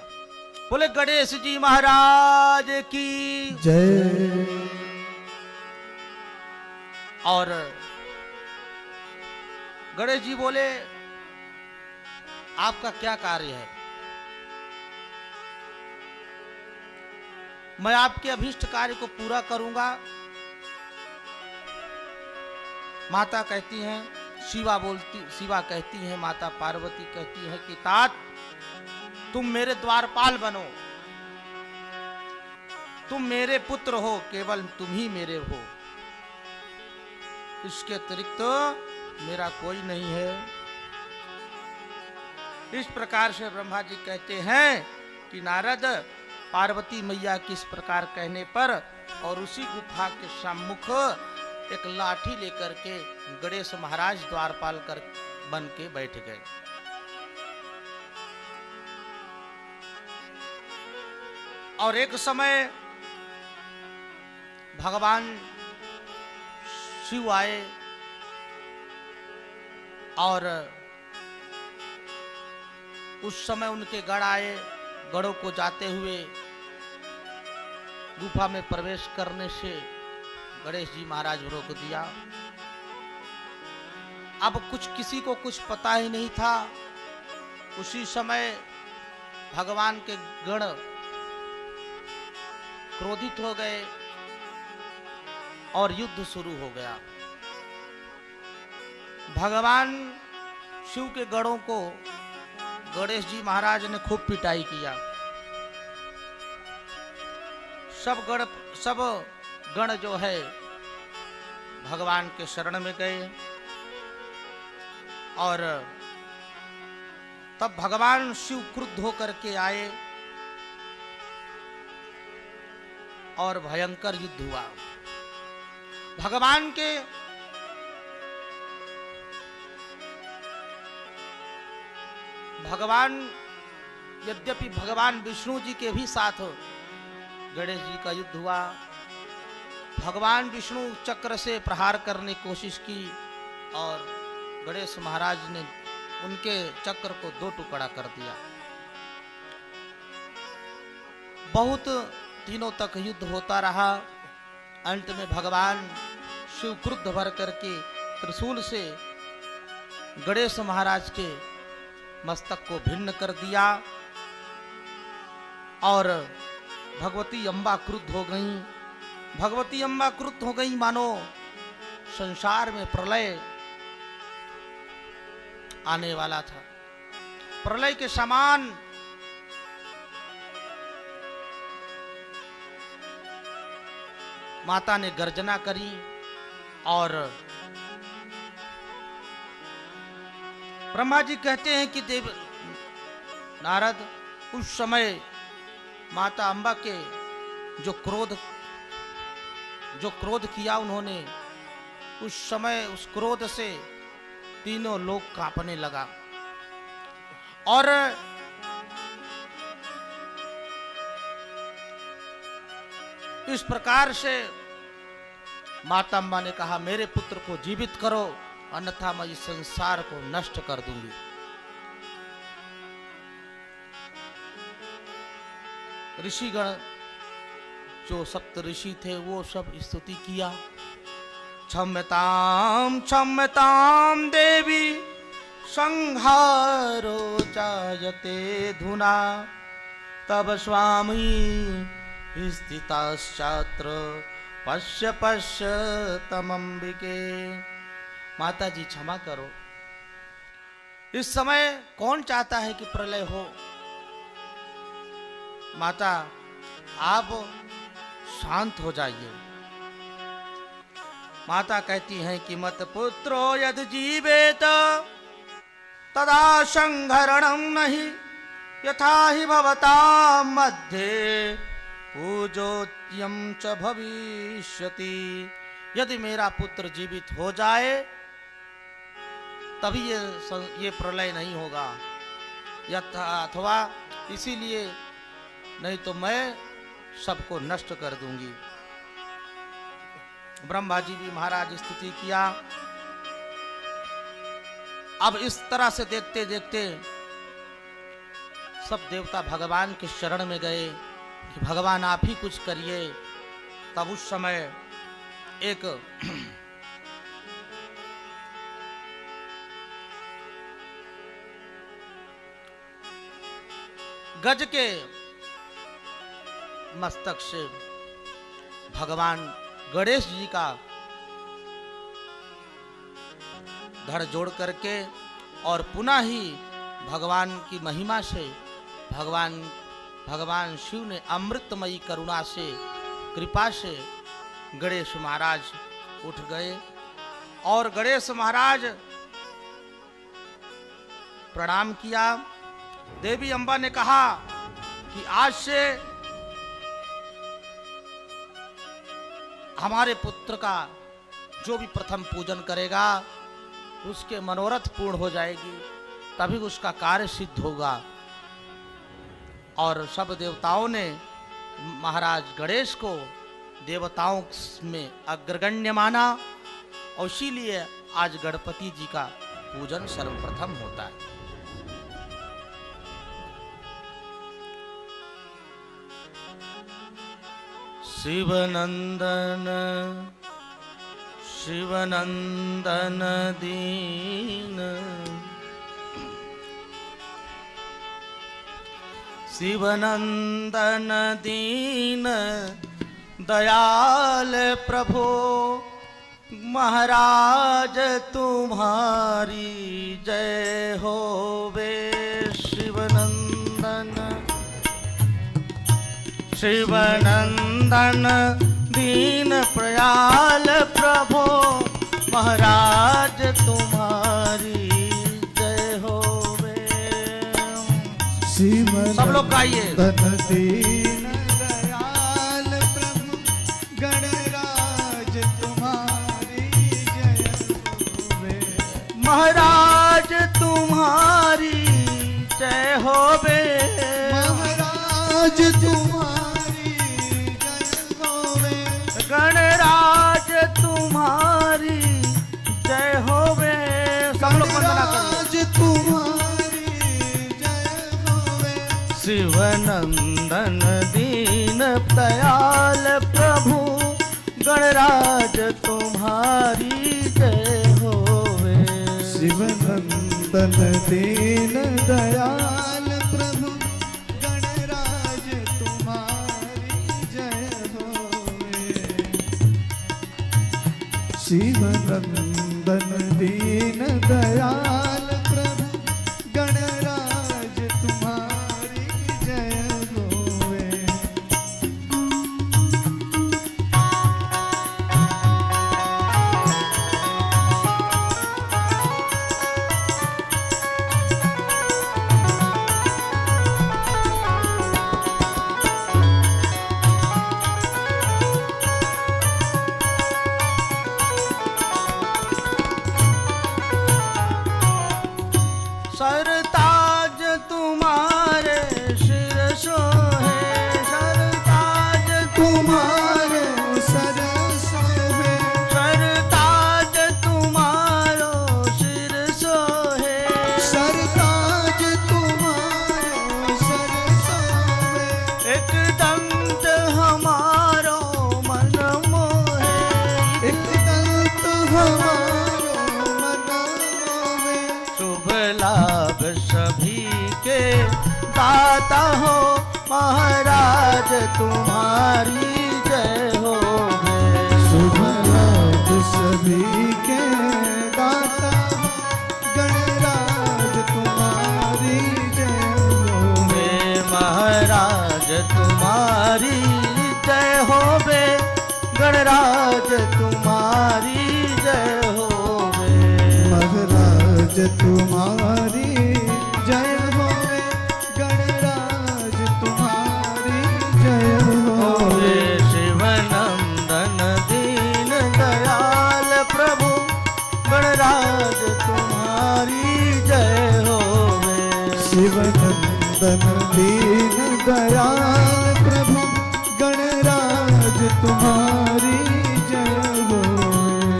बोले गणेश जी महाराज की जय। और गणेश जी बोले, आपका क्या कार्य है? मैं आपके अभीष्ट कार्य को पूरा करूंगा। माता कहती हैं, शिवा कहती है, माता पार्वती कहती है कि तात तुम मेरे द्वारपाल बनो, तुम मेरे पुत्र हो, केवल तुम ही मेरे हो, इसके अतिरिक्त तो मेरा कोई नहीं है। इस प्रकार से ब्रह्मा जी कहते हैं कि नारद, पार्वती मैया के इस प्रकार कहने पर और उसी गुफा के सम्मुख एक लाठी लेकर के गणेश महाराज द्वारपाल कर बन के बैठ गए। और एक समय भगवान शिव आए और उस समय उनके गढ़ आए। गढ़ों को जाते हुए गुफा में प्रवेश करने से गणेश जी महाराज रोक दिया। अब कुछ किसी को कुछ पता ही नहीं था। उसी समय भगवान के गण क्रोधित हो गए और युद्ध शुरू हो गया। भगवान शिव के गणों को गणेश जी महाराज ने खूब पिटाई किया। सब गण जो है भगवान के शरण में गए और तब भगवान शिव क्रुद्ध होकर के आए और भयंकर युद्ध हुआ। यद्यपि भगवान विष्णु जी के भी साथ गणेश जी का युद्ध हुआ। भगवान विष्णु चक्र से प्रहार करने की कोशिश की और गणेश महाराज ने उनके चक्र को 2 टुकड़ा कर दिया। बहुत दिनों तक युद्ध होता रहा। अंत में भगवान शिव क्रुद्ध भर करके त्रिशूल से गणेश महाराज के मस्तक को भिन्न कर दिया और भगवती अम्बा क्रुद्ध हो गई। भगवती अम्बा क्रुद्ध हो गई मानो संसार में प्रलय आने वाला था। प्रलय के समान माता ने गर्जना करी और ब्रह्मा जी कहते हैं कि देव नारद उस समय माता अम्बा के जो क्रोध किया उन्होंने, उस समय उस क्रोध से तीनों लोग कांपने लगा और इस प्रकार से माता अम्बा ने कहा मेरे पुत्र को जीवित करो अन्यथा मैं इस संसार को नष्ट कर दूंगी। ऋषिगण जो सप्त ऋषि थे वो सब स्तुति किया। क्षम्यताम क्षम्यताम देवी संहारो जायते धुना तब स्वामी स्थिताश्चात्र पश्य पश्य तमंबिके। माता जी क्षमा करो, इस समय कौन चाहता है कि प्रलय हो। माता आप शांत हो जाइए। माता कहती हैं कि मत पुत्रो यद जीवेत तदा संहरणं नहि यथा हि भवता मध्ये पूजोत्यम च भविष्यति। यदि मेरा पुत्र जीवित हो जाए तभी ये प्रलय नहीं होगा, अथवा इसीलिए नहीं तो मैं सबको नष्ट कर दूंगी। ब्रह्मा जी भी महाराज स्तुति किया। अब इस तरह से देखते देखते सब देवता भगवान के शरण में गए कि भगवान आप ही कुछ करिए। तब उस समय एक गज के मस्तक से भगवान गणेश जी का धड़ जोड़ करके और पुनः ही भगवान की महिमा से भगवान शिव ने अमृतमयी करुणा से कृपा से गणेश महाराज उठ गए और गणेश महाराज प्रणाम किया। देवी अम्बा ने कहा कि आज से हमारे पुत्र का जो भी प्रथम पूजन करेगा उसके मनोरथ पूर्ण हो जाएगी, तभी उसका कार्य सिद्ध होगा। और सब देवताओं ने महाराज गणेश को देवताओं में अग्रगण्य माना और इसीलिए आज गणपति जी का पूजन सर्वप्रथम होता है। शिवनंदन शिवनंदन दीन शिवनंदन दीन दयाल प्रभु महाराज तुम्हारी जय होवे। शिवनंदन शिवनंदन दीन प्रयाल प्रभु महाराज तुम्हारी जय होवे। सब लोग गाइए। दीन दयाल प्रभु गणराज तुम्हारी जय होवे। महाराज तुम्हारी जय होवे। महाराज तुम्हारी जय होवे। गणराज तुम्हारी जय होवे। सब लोग वंदना करिए। गणराज तुम्हारी जय होवे। शिवनंदन दीन दयाल प्रभु गणराज तुम्हारी जय होवे। शिवनंदन दीन दयाल प्रभु गणराज तुम्हारी जय होवे। शिवनंदन दीन दयाल प्रभु गणराज तुम्हारी जय होवे। सरताज तुम्हारे सिर सोहे। सरताज तुम्हारे सर सोहे। सरताज तुम्हारो सिर सोहे। सरताज तुम्हारो सर सोहे। एक दंत हमारो मन मोहे। एक दंत हमारो मन मोहे। शुभ लाभ सभी के दाता हो महाराज तुम्हारी जय होवे। शुभ लाभ सभी के दाता गणराज तुम्हारी जय होवे। महाराज तुम्हारी जय होवे। गणराज तुम्हारी जय होवे। महाराज तुम्हारी जय होवे। गणराज तुम्हारी जय होवे। शिवनंदन दीन दयाल प्रभु गणराज तुम्हारी जय होवे। शिवनंदन दीन दयाल प्रभु गणराज तुम्हारी जय होवे।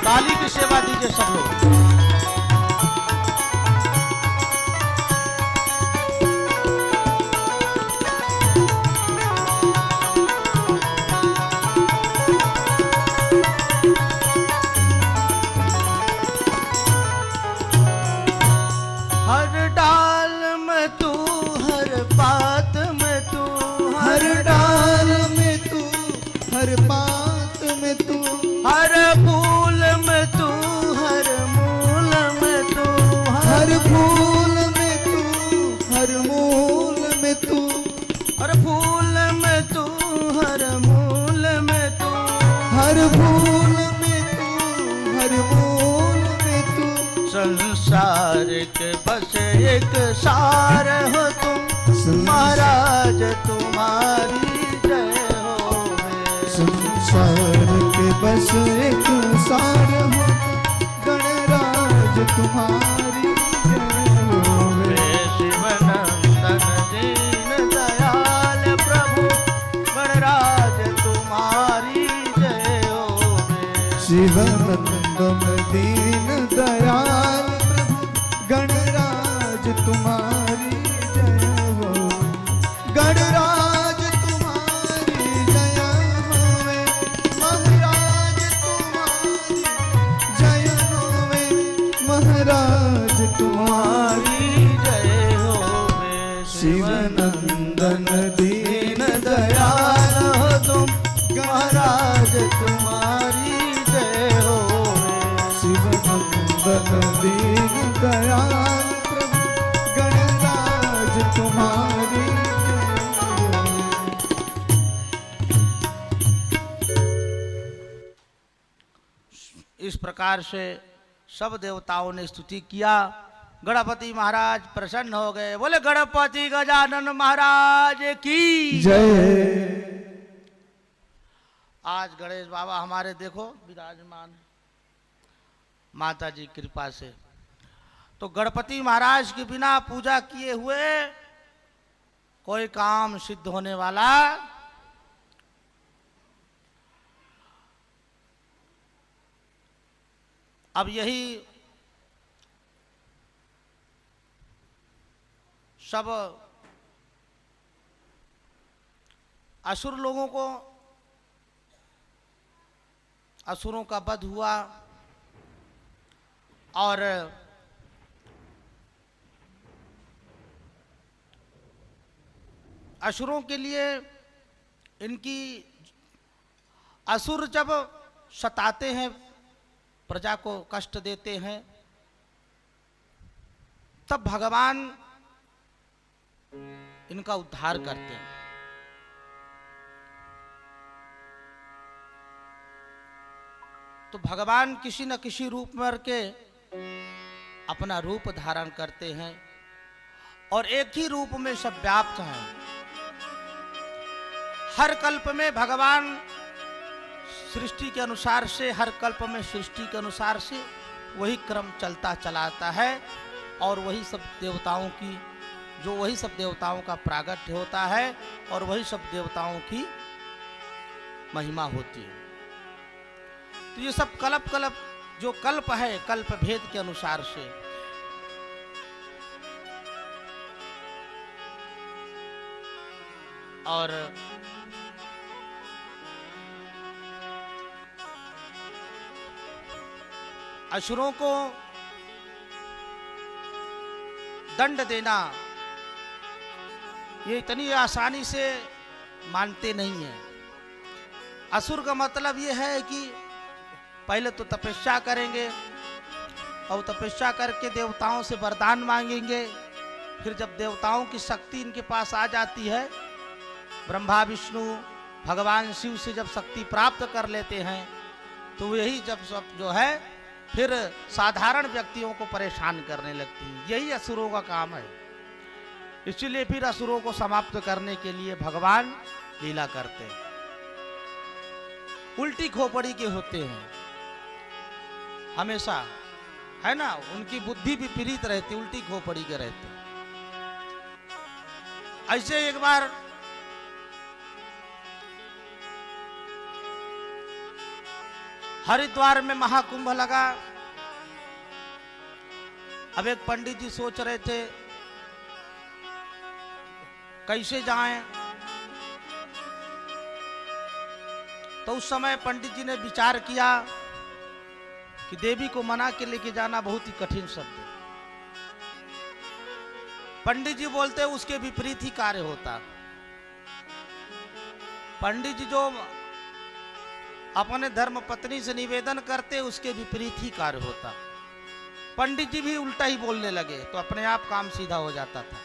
ताली की सेवा दीजिए सब लोग। हर डाल में तू हर पात में तू हर डाल में तू हर पात में तू हर फूल में तू हर मूल में तू हर फूल में तू हर मूल में तू हर फूल में तू हर मूल में तू हर फूल में तू हर मूल में तू संसार के बस एक सार हो तुम महाराज तुम्हारी जय होवे। संसार के बस एक सार हो गणराज तुम्हारी जय होवे। शिवनंदन दीन दयाल शिवनंदन दीन दयाल गणराज तुम्हारी जय हो, गणराज तुम्हारी जय होवे, महाराज तुम्हारी जय होवे, महाराज तुम्हारी जय होवे। शिवनंदन दीन दयाल तुम, महाराज तुम्हारी जय होवे। शिवनंदन दीन दयाल प्रभु गणराज तुम्हारी जय होवे। इस प्रकार से सब देवताओं ने स्तुति किया। गणपति महाराज प्रसन्न हो गए। बोले गणपति गजानन महाराज की जय। आज गणेश बाबा हमारे देखो विराजमान, माता जी कृपा से। तो गणपति महाराज के बिना पूजा किए हुए कोई काम सिद्ध होने वाला अब यही सब असुर लोगों को, असुरों का वध हुआ और असुरों के लिए इनकी, असुर जब सताते हैं, प्रजा को कष्ट देते हैं, तब भगवान इनका उद्धार करते हैं। तो भगवान किसी न किसी रूप में करके अपना रूप धारण करते हैं और एक ही रूप में सब व्याप्त हैं। हर कल्प में भगवान सृष्टि के अनुसार से, हर कल्प में सृष्टि के अनुसार से वही क्रम चलता चलाता है और वही सब देवताओं की, जो वही सब देवताओं का प्रागट्य होता है और वही सब देवताओं की महिमा होती है। तो ये सब कल्प कल्प जो कल्प है, कल्प भेद के अनुसार से और असुरों को दंड देना ये इतनी आसानी से मानते नहीं है। असुर का मतलब ये है कि पहले तो तपस्या करेंगे और तपस्या करके देवताओं से वरदान मांगेंगे। फिर जब देवताओं की शक्ति इनके पास आ जाती है, ब्रह्मा विष्णु भगवान शिव से जब शक्ति प्राप्त कर लेते हैं, तो यही जब सब जो है फिर साधारण व्यक्तियों को परेशान करने लगती है। यही असुरों का काम है। इसलिए फिर असुरों को समाप्त करने के लिए भगवान लीला करते हैं। उल्टी खोपड़ी के होते हैं हमेशा, है ना, उनकी बुद्धि विपरीत रहती, उल्टी खोपड़ी के रहते। ऐसे एक बार हरिद्वार में महाकुंभ लगा। अब एक पंडित जी सोच रहे थे कैसे जाएं। तो उस समय पंडित जी ने विचार किया कि देवी को मना के लेके जाना बहुत ही कठिन शब्द है। पंडित जी बोलते उसके विपरीत ही कार्य होता। पंडित जी जो अपने धर्म पत्नी से निवेदन करते उसके विपरीत ही कार्य होता। पंडित जी भी उल्टा ही बोलने लगे तो अपने आप काम सीधा हो जाता था।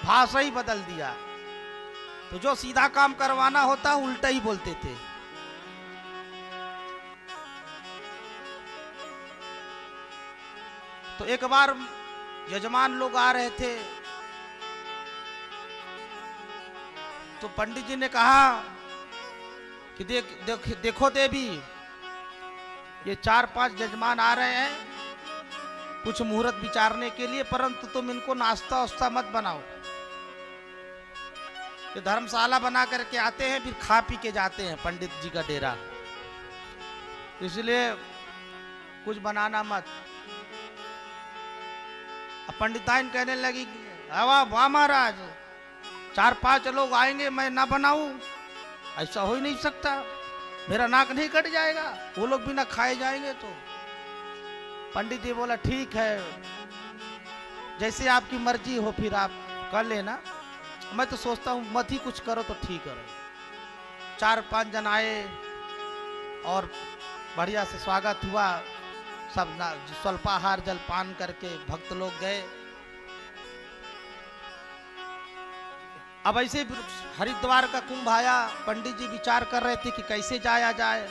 भाषा ही बदल दिया तो जो सीधा काम करवाना होता उल्टा ही बोलते थे। तो एक बार यजमान लोग आ रहे थे तो पंडित जी ने कहा कि देखो देवी, ये 4-5 यजमान आ रहे हैं कुछ मुहूर्त विचारने के लिए, परंतु तुम इनको नाश्ता वास्ता मत बनाओ। ये धर्मशाला बना करके आते हैं फिर खा पी के जाते हैं पंडित जी का डेरा। इसलिए कुछ बनाना मत। अब पंडिताइन कहने लगी वाह महाराज, 4-5 लोग आएंगे मैं ना बनाऊं, ऐसा हो ही नहीं सकता, मेरा नाक नहीं कट जाएगा, वो लोग भी ना खाए जाएंगे। तो पंडित जी बोला ठीक है, जैसे आपकी मर्जी हो फिर आप कर लेना, मैं तो सोचता हूँ मत ही कुछ करो तो ठीक है। 4-5 जन आए और बढ़िया से स्वागत हुआ, सब स्वल्पाहार जलपान करके भक्त लोग गए। अब ऐसे हरिद्वार का कुंभ आया, पंडित जी विचार कर रहे थे कि कैसे जाया जाए।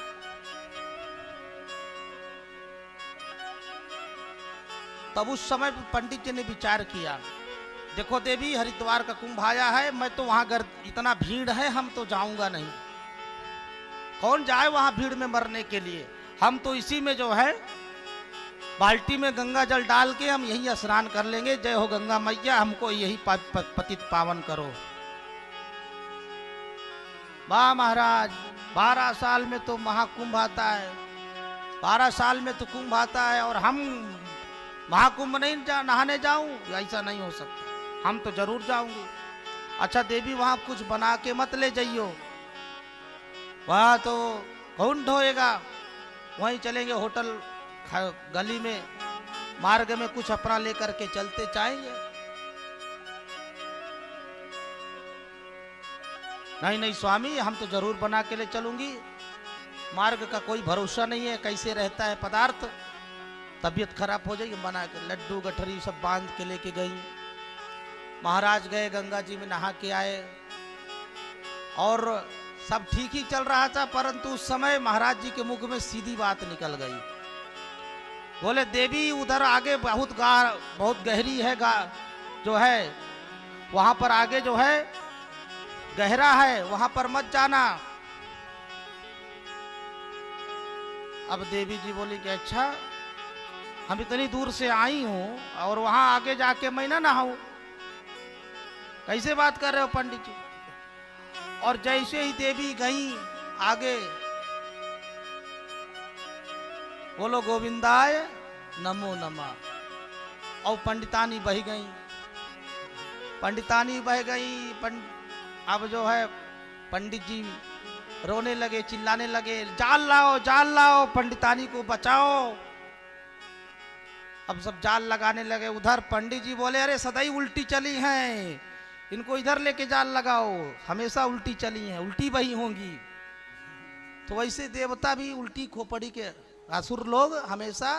तब उस समय पंडित जी ने विचार किया, देखो देवी हरिद्वार का कुंभ आया है, मैं तो वहां अगर इतना भीड़ है हम तो जाऊंगा नहीं, कौन जाए वहां भीड़ में मरने के लिए, हम तो इसी में जो है बाल्टी में गंगा जल डाल के हम यही स्नान कर लेंगे, जय हो गंगा मैया, हमको यही पतित पावन करो। वाह महाराज, 12 साल में तो महाकुंभ आता है, 12 साल में तो कुंभ आता है और हम महाकुंभ नहीं नहाने जाऊं, ऐसा नहीं हो सकता, हम तो जरूर जाऊंगी। अच्छा देवी वहां कुछ बना के मत ले जाइयो, वहां तो कौन ढोएगा, वहीं चलेंगे होटल गली में, मार्ग में कुछ अपना लेकर के चलते जाएंगे। नहीं नहीं स्वामी, हम तो जरूर बना के ले चलूंगी, मार्ग का कोई भरोसा नहीं है, कैसे रहता है पदार्थ, तबीयत खराब हो जाएगी, बना के लड्डू गठरी सब बांध के लेके गई। महाराज गए, गंगा जी में नहा के आए और सब ठीक ही चल रहा था, परंतु उस समय महाराज जी के मुख में सीधी बात निकल गई। बोले देवी उधर आगे बहुत गहरी है जो है, वहां पर आगे जो है गहरा है, वहां पर मत जाना। अब देवी जी बोली कि अच्छा, हम इतनी दूर से आई हूं और वहां आगे जाके मैं ना नहाऊं, कैसे बात कर रहे हो पंडित जी। और जैसे ही देवी गई आगे, बोलो गोविंदाय नमो नमः, और पंडितानी बह गई, पंडितानी बह गई। अब जो है पंडित जी रोने लगे, चिल्लाने लगे, जाल लाओ जाल लाओ, पंडितानी को बचाओ। अब सब जाल लगाने लगे। उधर पंडित जी बोले अरे सदाई उल्टी चली हैं, इनको इधर लेके जाल लगाओ, हमेशा उल्टी चली हैं, उल्टी वही होंगी। तो वैसे देवता भी उल्टी खोपड़ी के, असुर लोग हमेशा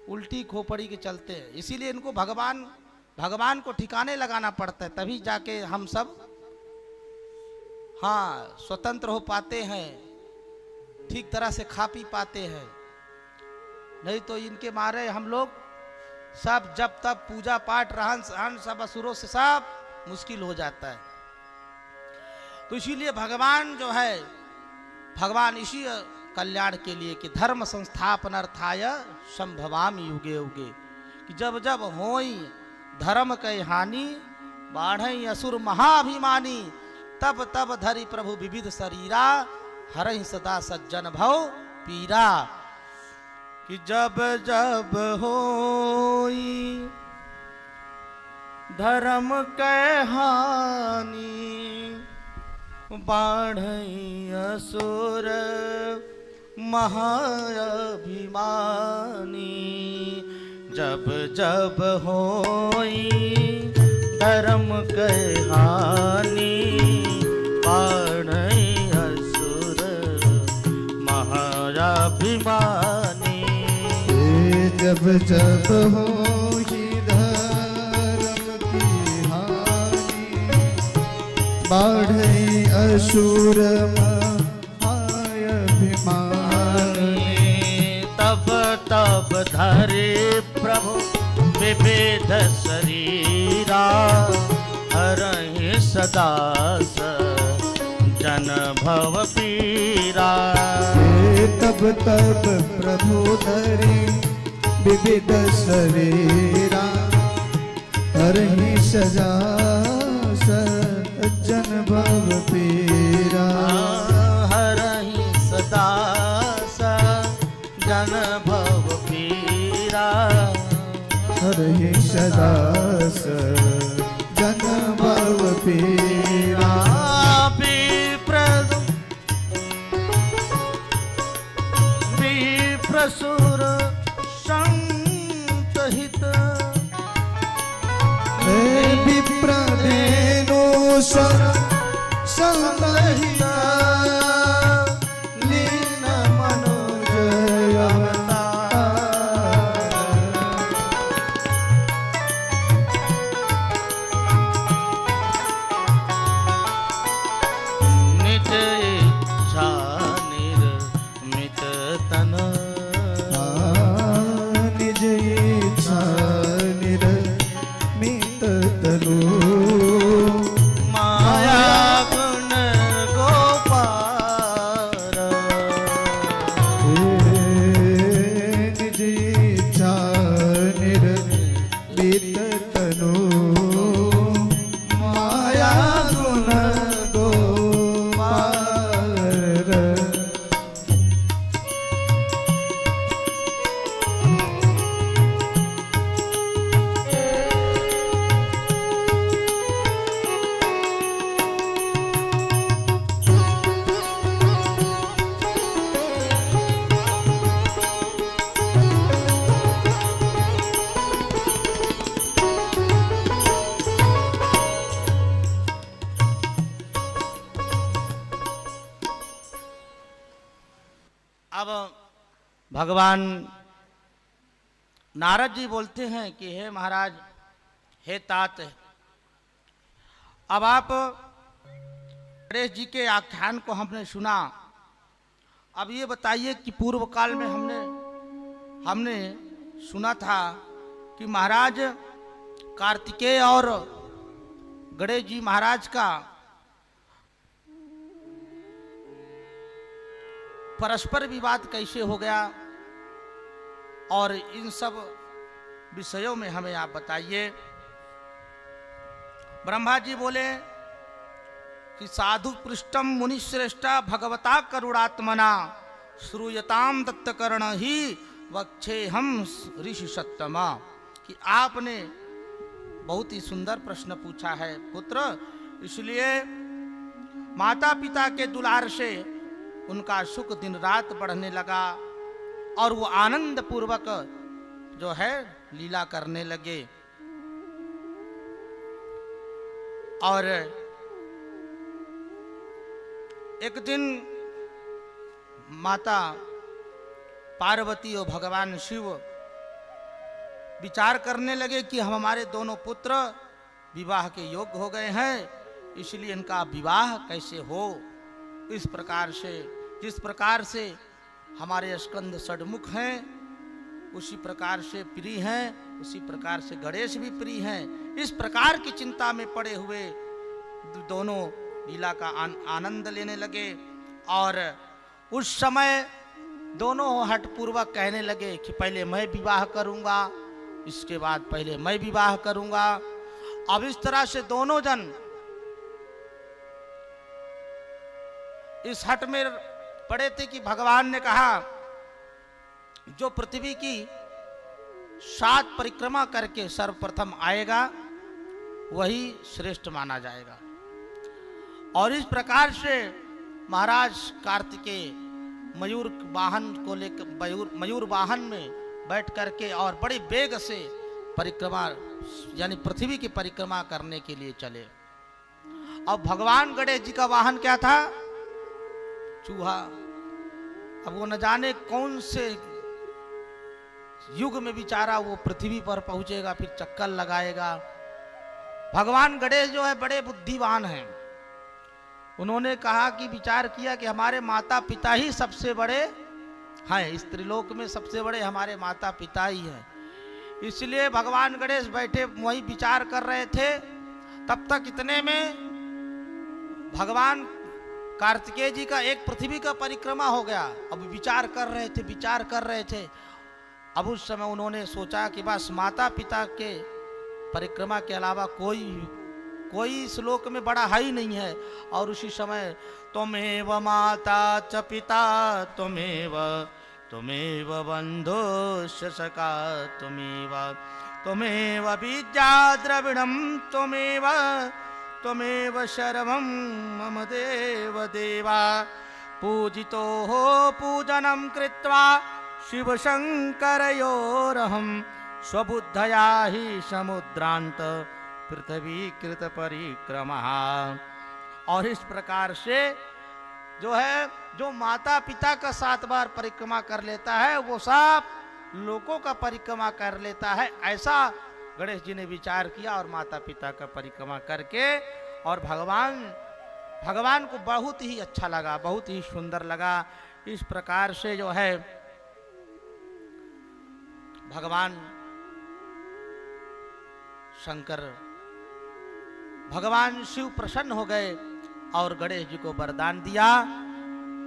उल्टी खोपड़ी के चलते हैं, इसीलिए इनको भगवान को ठिकाने लगाना पड़ता है, तभी जाके हम सब हाँ स्वतंत्र हो पाते हैं, ठीक तरह से खा पी पाते हैं। नहीं तो इनके मारे हम लोग सब जब तब पूजा पाठ रहन सहन सब असुरों से सब मुश्किल हो जाता है। तो इसीलिए भगवान जो है, भगवान इसी कल्याण के लिए कि धर्म संस्थापनार्थाय संभवामि युगे युगे, कि जब जब होई धर्म के हानि, बाढ़ई असुर महाभिमानी, तब तब धरि प्रभु विविध शरीरा, हरहि सदा सज्जन भव पीरा। कि जब जब होई धर्म के हानि, बाढ़ई असुर महाभिमानी, जब जब होई धर्म के हानि, बाढ़ई असुर महाभिमानी। जब जब होई धर्म की हानि, बाढ़ई असुर महाभिमानी, तब तब धरे प्रभु विविध शरीरा, हरहि सदा जन भव पीरा। तब तब प्रभु धरे विविध शरीरा, हरहि सदा सज्जन भव पीरा। हरहि सदा रहे सदा जन भव पीरा। विप्रसुर संतहित विप्रधेनु संतहित लीन मनोज निज इच्छा निर्मित तन निज इच्छा निर्मित तनु माया गुण गोपार निज इच्छा निर्मित तनु माया गुण गोपार। अब भगवान नारद जी बोलते हैं कि हे महाराज, हे तात, अब आप गणेश जी के आख्यान को हमने सुना। अब ये बताइए कि पूर्व काल में हमने सुना था कि महाराज कार्तिकेय और गणेश जी महाराज का परस्पर विवाद कैसे हो गया, और इन सब विषयों में हमें आप बताइए। ब्रह्मा जी बोले कि साधु पृष्ठम मुनिश्रेष्ठा भगवता करुणात्मना श्रूयताम दत्तकर्ण ही वक्षे हम ऋषि सत्तमा, कि आपने बहुत ही सुंदर प्रश्न पूछा है पुत्र, इसलिए माता पिता के दुलार से उनका सुख दिन रात बढ़ने लगा और वो आनंद पूर्वक जो है लीला करने लगे। और एक दिन माता पार्वती और भगवान शिव विचार करने लगे कि हम हमारे दोनों पुत्र विवाह के योग्य हो गए हैं, इसलिए इनका विवाह कैसे हो। इस प्रकार से, जिस प्रकार से हमारे स्कंद षडमुख हैं उसी प्रकार से प्रिय हैं, उसी प्रकार से गणेश भी प्रिय हैं। इस प्रकार की चिंता में पड़े हुए दोनों लीला का आनंद लेने लगे। और उस समय दोनों हठपूर्वक कहने लगे कि पहले मैं विवाह करूंगा, इसके बाद पहले मैं विवाह करूंगा। अब इस तरह से दोनों जन इस हट में पड़े थे कि भगवान ने कहा जो पृथ्वी की 7 परिक्रमा करके सर्वप्रथम आएगा वही श्रेष्ठ माना जाएगा। और इस प्रकार से महाराज कार्तिकेय मयूर वाहन को लेकर मयूर वाहन में बैठ करके और बड़े वेग से परिक्रमा यानी पृथ्वी की परिक्रमा करने के लिए चले। अब भगवान गणेश जी का वाहन क्या था? चूहा। अब वो न जाने कौन से युग में बेचारा वो पृथ्वी पर पहुंचेगा, फिर चक्कर लगाएगा। भगवान गणेश जो है बड़े बुद्धिमान हैं। उन्होंने कहा कि विचार किया कि हमारे माता पिता ही सबसे बड़े हैं, इस त्रिलोक में सबसे बड़े हमारे माता पिता ही हैं। इसलिए भगवान गणेश बैठे वही विचार कर रहे थे। तब तक इतने में भगवान कार्तिकेय जी का एक पृथ्वी का परिक्रमा हो गया। अब विचार कर रहे थे। अब उस समय उन्होंने सोचा कि बस माता पिता के परिक्रमा के अलावा कोई इस लोक में बड़ा है ही नहीं है। और उसी समय त्वमेव माता च पिता त्वमेव बंधुश्च सखा त्वमेव त्वमेव विद्या द्रविणं त्वमेव सर्वं मम देव देवा। पूजितो हो पूजनं कृत्वा शिवशङ्करयोरहं स्वबुद्धया हि समुद्रांत पृथ्वी कृत परिक्रमा। और इस प्रकार से जो है, जो माता पिता का 7 बार परिक्रमा कर लेता है वो सब लोगों का परिक्रमा कर लेता है। ऐसा गणेश जी ने विचार किया और माता पिता का परिक्रमा करके, और भगवान को बहुत ही अच्छा लगा, बहुत ही सुंदर लगा। इस प्रकार से जो है भगवान शंकर, भगवान शिव प्रसन्न हो गए और गणेश जी को वरदान दिया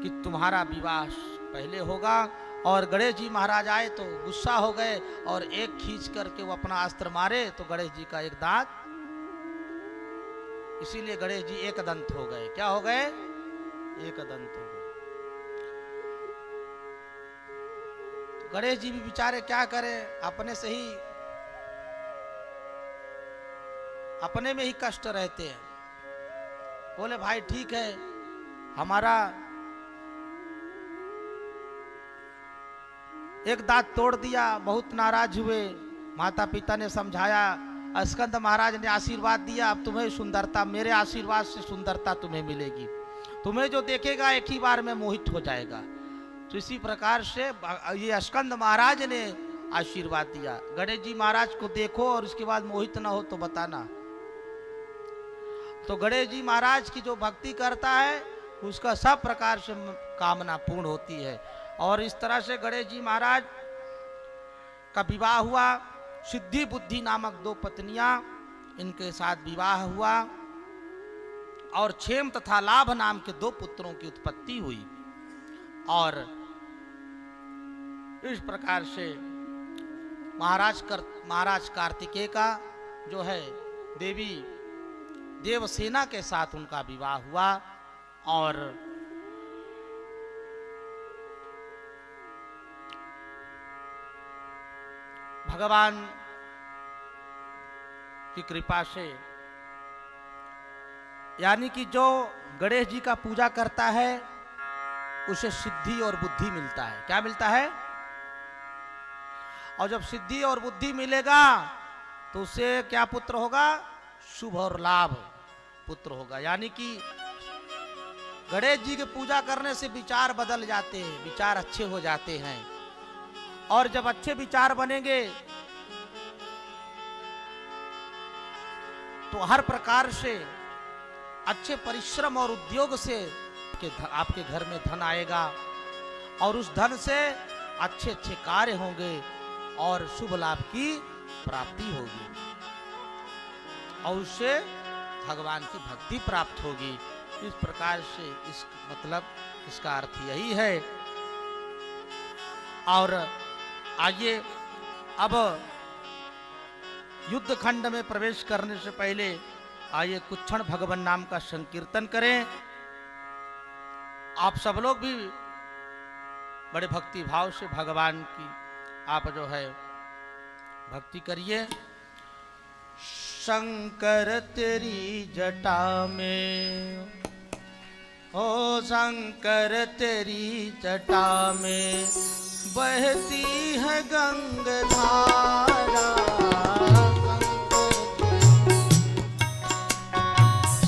कि तुम्हारा विवाह पहले होगा। और गणेश जी महाराज आए तो गुस्सा हो गए और एक खींच करके वो अपना अस्त्र मारे तो गणेश जी का एक दांत, इसीलिए गणेश जी एक दंत हो गए। क्या हो गए? एक दंत हो गए। तो गणेश जी भी बेचारे क्या करें, अपने में ही कष्ट रहते हैं। बोले भाई ठीक है, हमारा एक दांत तोड़ दिया, बहुत नाराज हुए। माता पिता ने समझाया, स्कंद महाराज ने आशीर्वाद दिया, अब तुम्हें सुंदरता, मेरे आशीर्वाद से सुंदरता तुम्हें मिलेगी, तुम्हें जो देखेगा एक ही बार में मोहित हो जाएगा। तो इसी प्रकार से ये स्कंद महाराज ने आशीर्वाद दिया, गणेश जी महाराज को देखो और उसके बाद मोहित ना हो तो बताना। तो गणेश जी महाराज की जो भक्ति करता है उसका सब प्रकार से कामना पूर्ण होती है। और इस तरह से गणेश जी महाराज का विवाह हुआ। सिद्धि बुद्धि नामक 2 पत्नियां, इनके साथ विवाह हुआ और क्षेम तथा लाभ नाम के 2 पुत्रों की उत्पत्ति हुई। और इस प्रकार से महाराज कार्तिकेय का जो है देवी देवसेना के साथ उनका विवाह हुआ। और भगवान की कृपा से, यानी कि जो गणेश जी का पूजा करता है उसे सिद्धि और बुद्धि मिलता है। क्या मिलता है? और जब सिद्धि और बुद्धि मिलेगा तो उसे क्या पुत्र होगा? शुभ और लाभ पुत्र होगा। यानी कि गणेश जी की पूजा करने से विचार बदल जाते हैं, विचार अच्छे हो जाते हैं। और जब अच्छे विचार बनेंगे तो हर प्रकार से अच्छे परिश्रम और उद्योग से आपके घर में धन आएगा और उस धन से अच्छे अच्छे कार्य होंगे और शुभ लाभ की प्राप्ति होगी और उससे भगवान की भक्ति प्राप्त होगी। इस प्रकार से इसका अर्थ यही है। और आइए अब युद्ध खंड में प्रवेश करने से पहले आइए कुछ क्षण भगवान नाम का संकीर्तन करें। आप सब लोग भी बड़े भक्ति भाव से भगवान की आप जो है भक्ति करिए। शंकर तेरी जटा में, ओ शंकर तेरी जटा में बहती है गंगाधारा।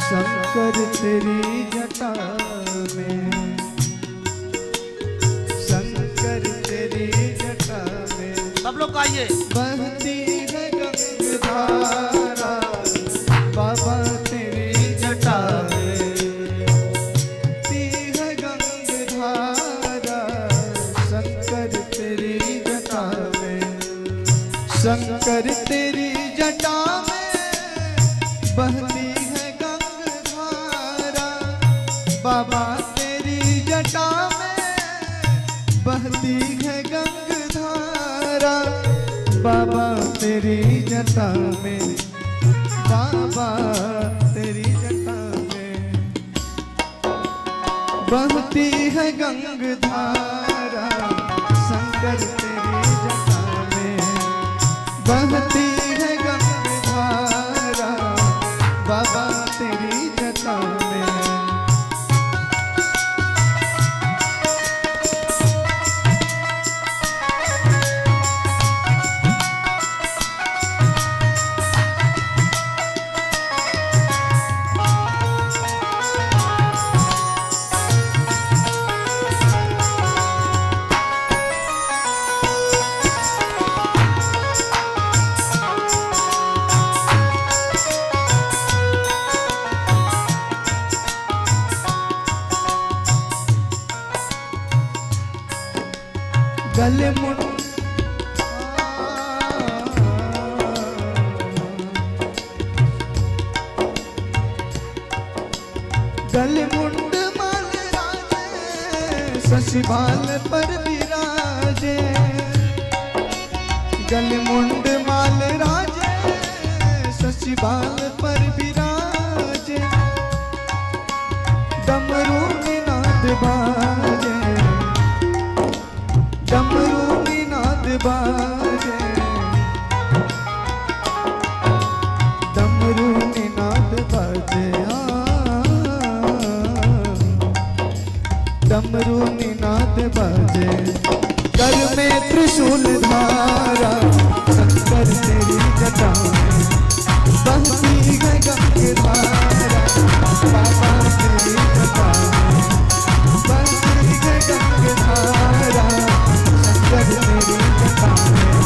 शंकर तेरी जटा में, शंकर तेरी जटा में सब लोग आइए। बहती है गंगाधारा बाबा तेरी जटा में, बहती है गंगाधारा शंकर तेरी जटा में, शंकर तेरी जटा में बहती बाबा तेरी जटा में बहती है गंगाधारा। बाबा तेरी जटा में, बाबा तेरी जटा में बहती है गंगाधारा। शंकर तेरी जटा में बहती बाबा तेरी जटा में। गले मुंड गले मुंड माल राजे शशिबाल पर विराजे। गले मुंड माल राजे शशिबाल पर विराजे। डमरू निनाद बाजे डमरू निनाद बाजे। डमरू निनाद बाजे डमरू निनाद बाजे। कर में त्रिशूल धारा शंकर तेरी जटा में। बहती है गंगे धारा बाबा तेरी जटा में। बहती है गंगे धारा शंकर तेरी जटा में।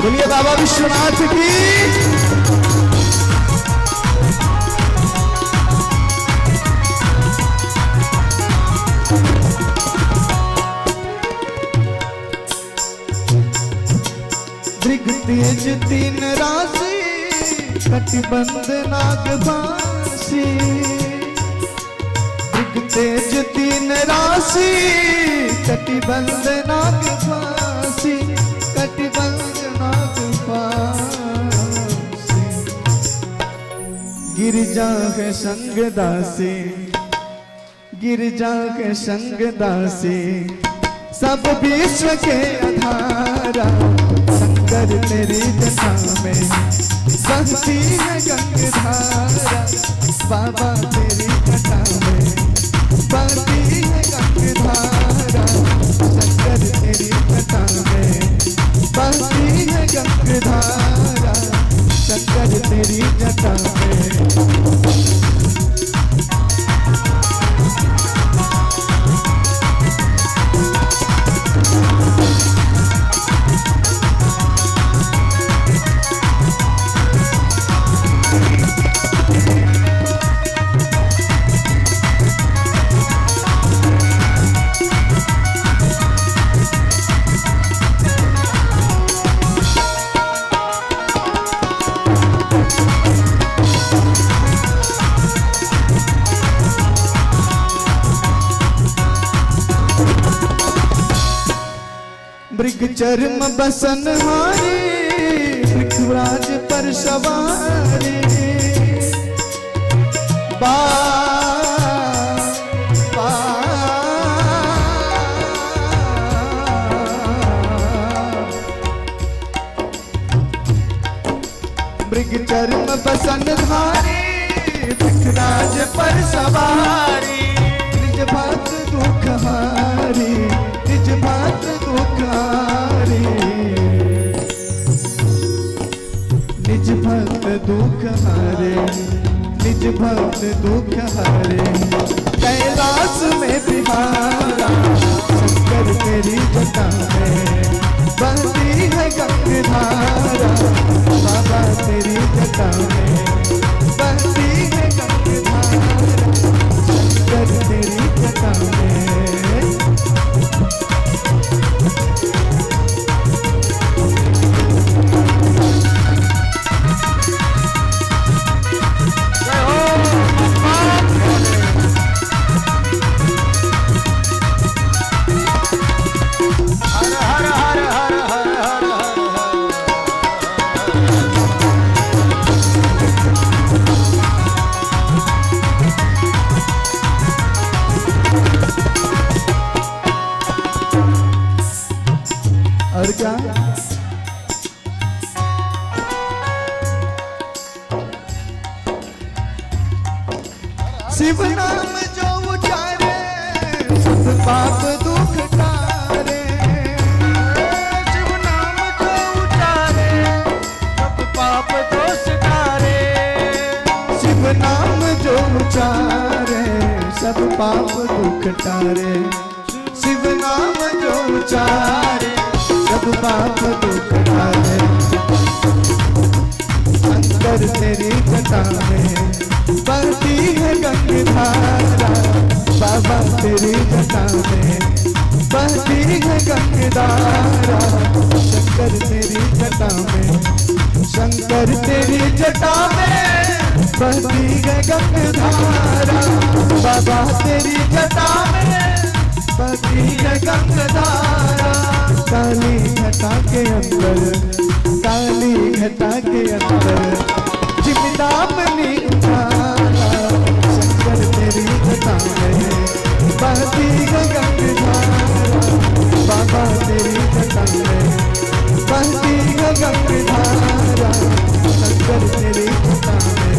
बोलिए बाबा विश्वनाथ की। दृग तेज तीन राशि कटिबंध नाग बांसी। दृग तेज तीन राशि कटिबंध नाग बांसी। कटिबंध नाग बांसी। गिरजा के संग दासी गिरजा के संग दासी। सब विश्व के आधारा शंकर तेरी जटा में। बहती है गंगाधारा बाबा तेरी जटा में। बहती है गंगाधारा शंकर तेरी जटा में। बहती है गंगाधारा शंकर तेरी जटा में। मृग चर्म बसन हारी पृथ्वीराज पर सवारी। मृग चर्म बसन धारी पृथ्वीराज पर सवारी। निज बात दुख हारी निज बात दुख हारी। निज भक्त दुख हारे निज भक्त दुख हारे। कैलाश में बिहारा शंकर तेरी जटा में। बहती है गंगाधारा बाबा तेरी जटा में। बहती है गंगाधारा शंकर तेरी जटा में। हर हर हर हर हर शिव नाम जो उचारे सब पाप दुख टारे। शिव नाम जो उचारे सब पाप दोष टारे। शिव नाम जो उचारे सब पाप दुख टारे। शिव नाम जो उचारे सब पाप दुख टारे। अंदर तेरी जटा में बहती है गंगाधारा। बाबा तेरी जटा में बहती है गंगाधारा। शंकर तेरी जटा में, शंकर तेरी जटा में बहती है गंगाधारा। बाबा तेरी जटा में बहती है गंगाधारा। काली घटा के अंदर, काली घटा के अंदर चिमदामनी उठाला। शंकर तेरी जटा में बहती है गंगाधारा। बाबा तेरी जटा में बहती है गंगाधारा। शंकर तेरी जटा में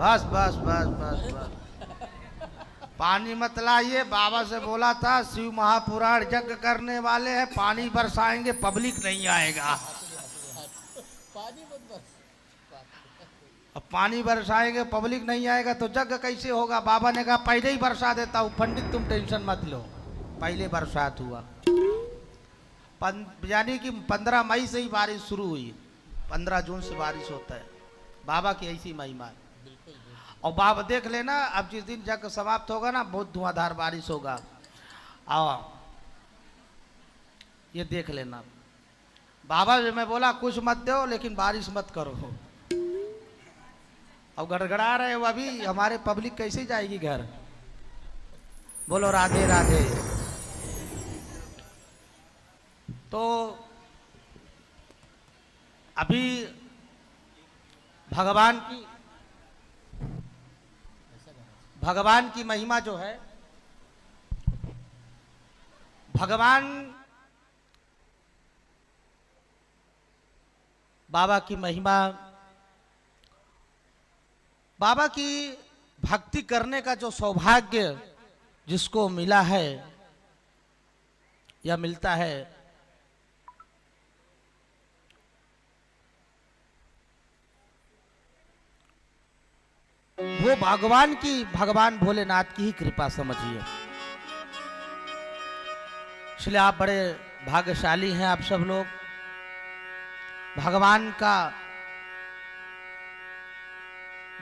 बस बस बस बस बस, पानी मत लाइए। बाबा से बोला था शिव महापुराण यज्ञ करने वाले हैं, पानी बरसाएंगे, पब्लिक नहीं आएगा। अब पानी बरसाएंगे, पब्लिक नहीं आएगा तो यज्ञ कैसे होगा। बाबा ने कहा पहले ही बरसा देता हूँ, पंडित तुम टेंशन मत लो। पहले बरसात हुआ, यानी कि 15 मई से ही बारिश शुरू हुई। 15 जून से बारिश होता है। बाबा की ऐसी महिमा है। और बाबा देख लेना, अब जिस दिन यज्ञ समाप्त होगा ना, बहुत धुआंधार बारिश होगा। आओ ये देख लेना। बाबा से मैं बोला कुछ मत दो लेकिन बारिश मत करो। अब गड़गड़ा रहे हो अभी, हमारे पब्लिक कैसे जाएगी घर। बोलो राधे राधे। तो अभी भगवान की महिमा जो है, भगवान बाबा की महिमा, बाबा की भक्ति करने का जो सौभाग्य जिसको मिला है या मिलता है, वो भगवान की, भगवान भोलेनाथ की ही कृपा समझिए। इसलिए आप बड़े भाग्यशाली हैं आप सब लोग। भगवान का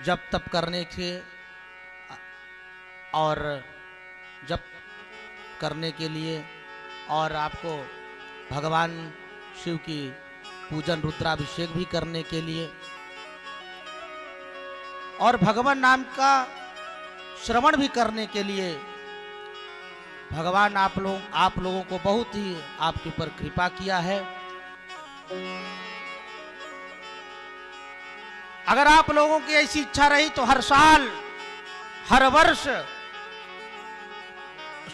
जप तप करने के और जप करने के लिए, और आपको भगवान शिव की पूजन रुद्राभिषेक भी करने के लिए, और भगवान नाम का श्रवण भी करने के लिए भगवान आप लोगों को बहुत ही आपके ऊपर कृपा किया है। अगर आप लोगों की ऐसी इच्छा रही तो हर साल, हर वर्ष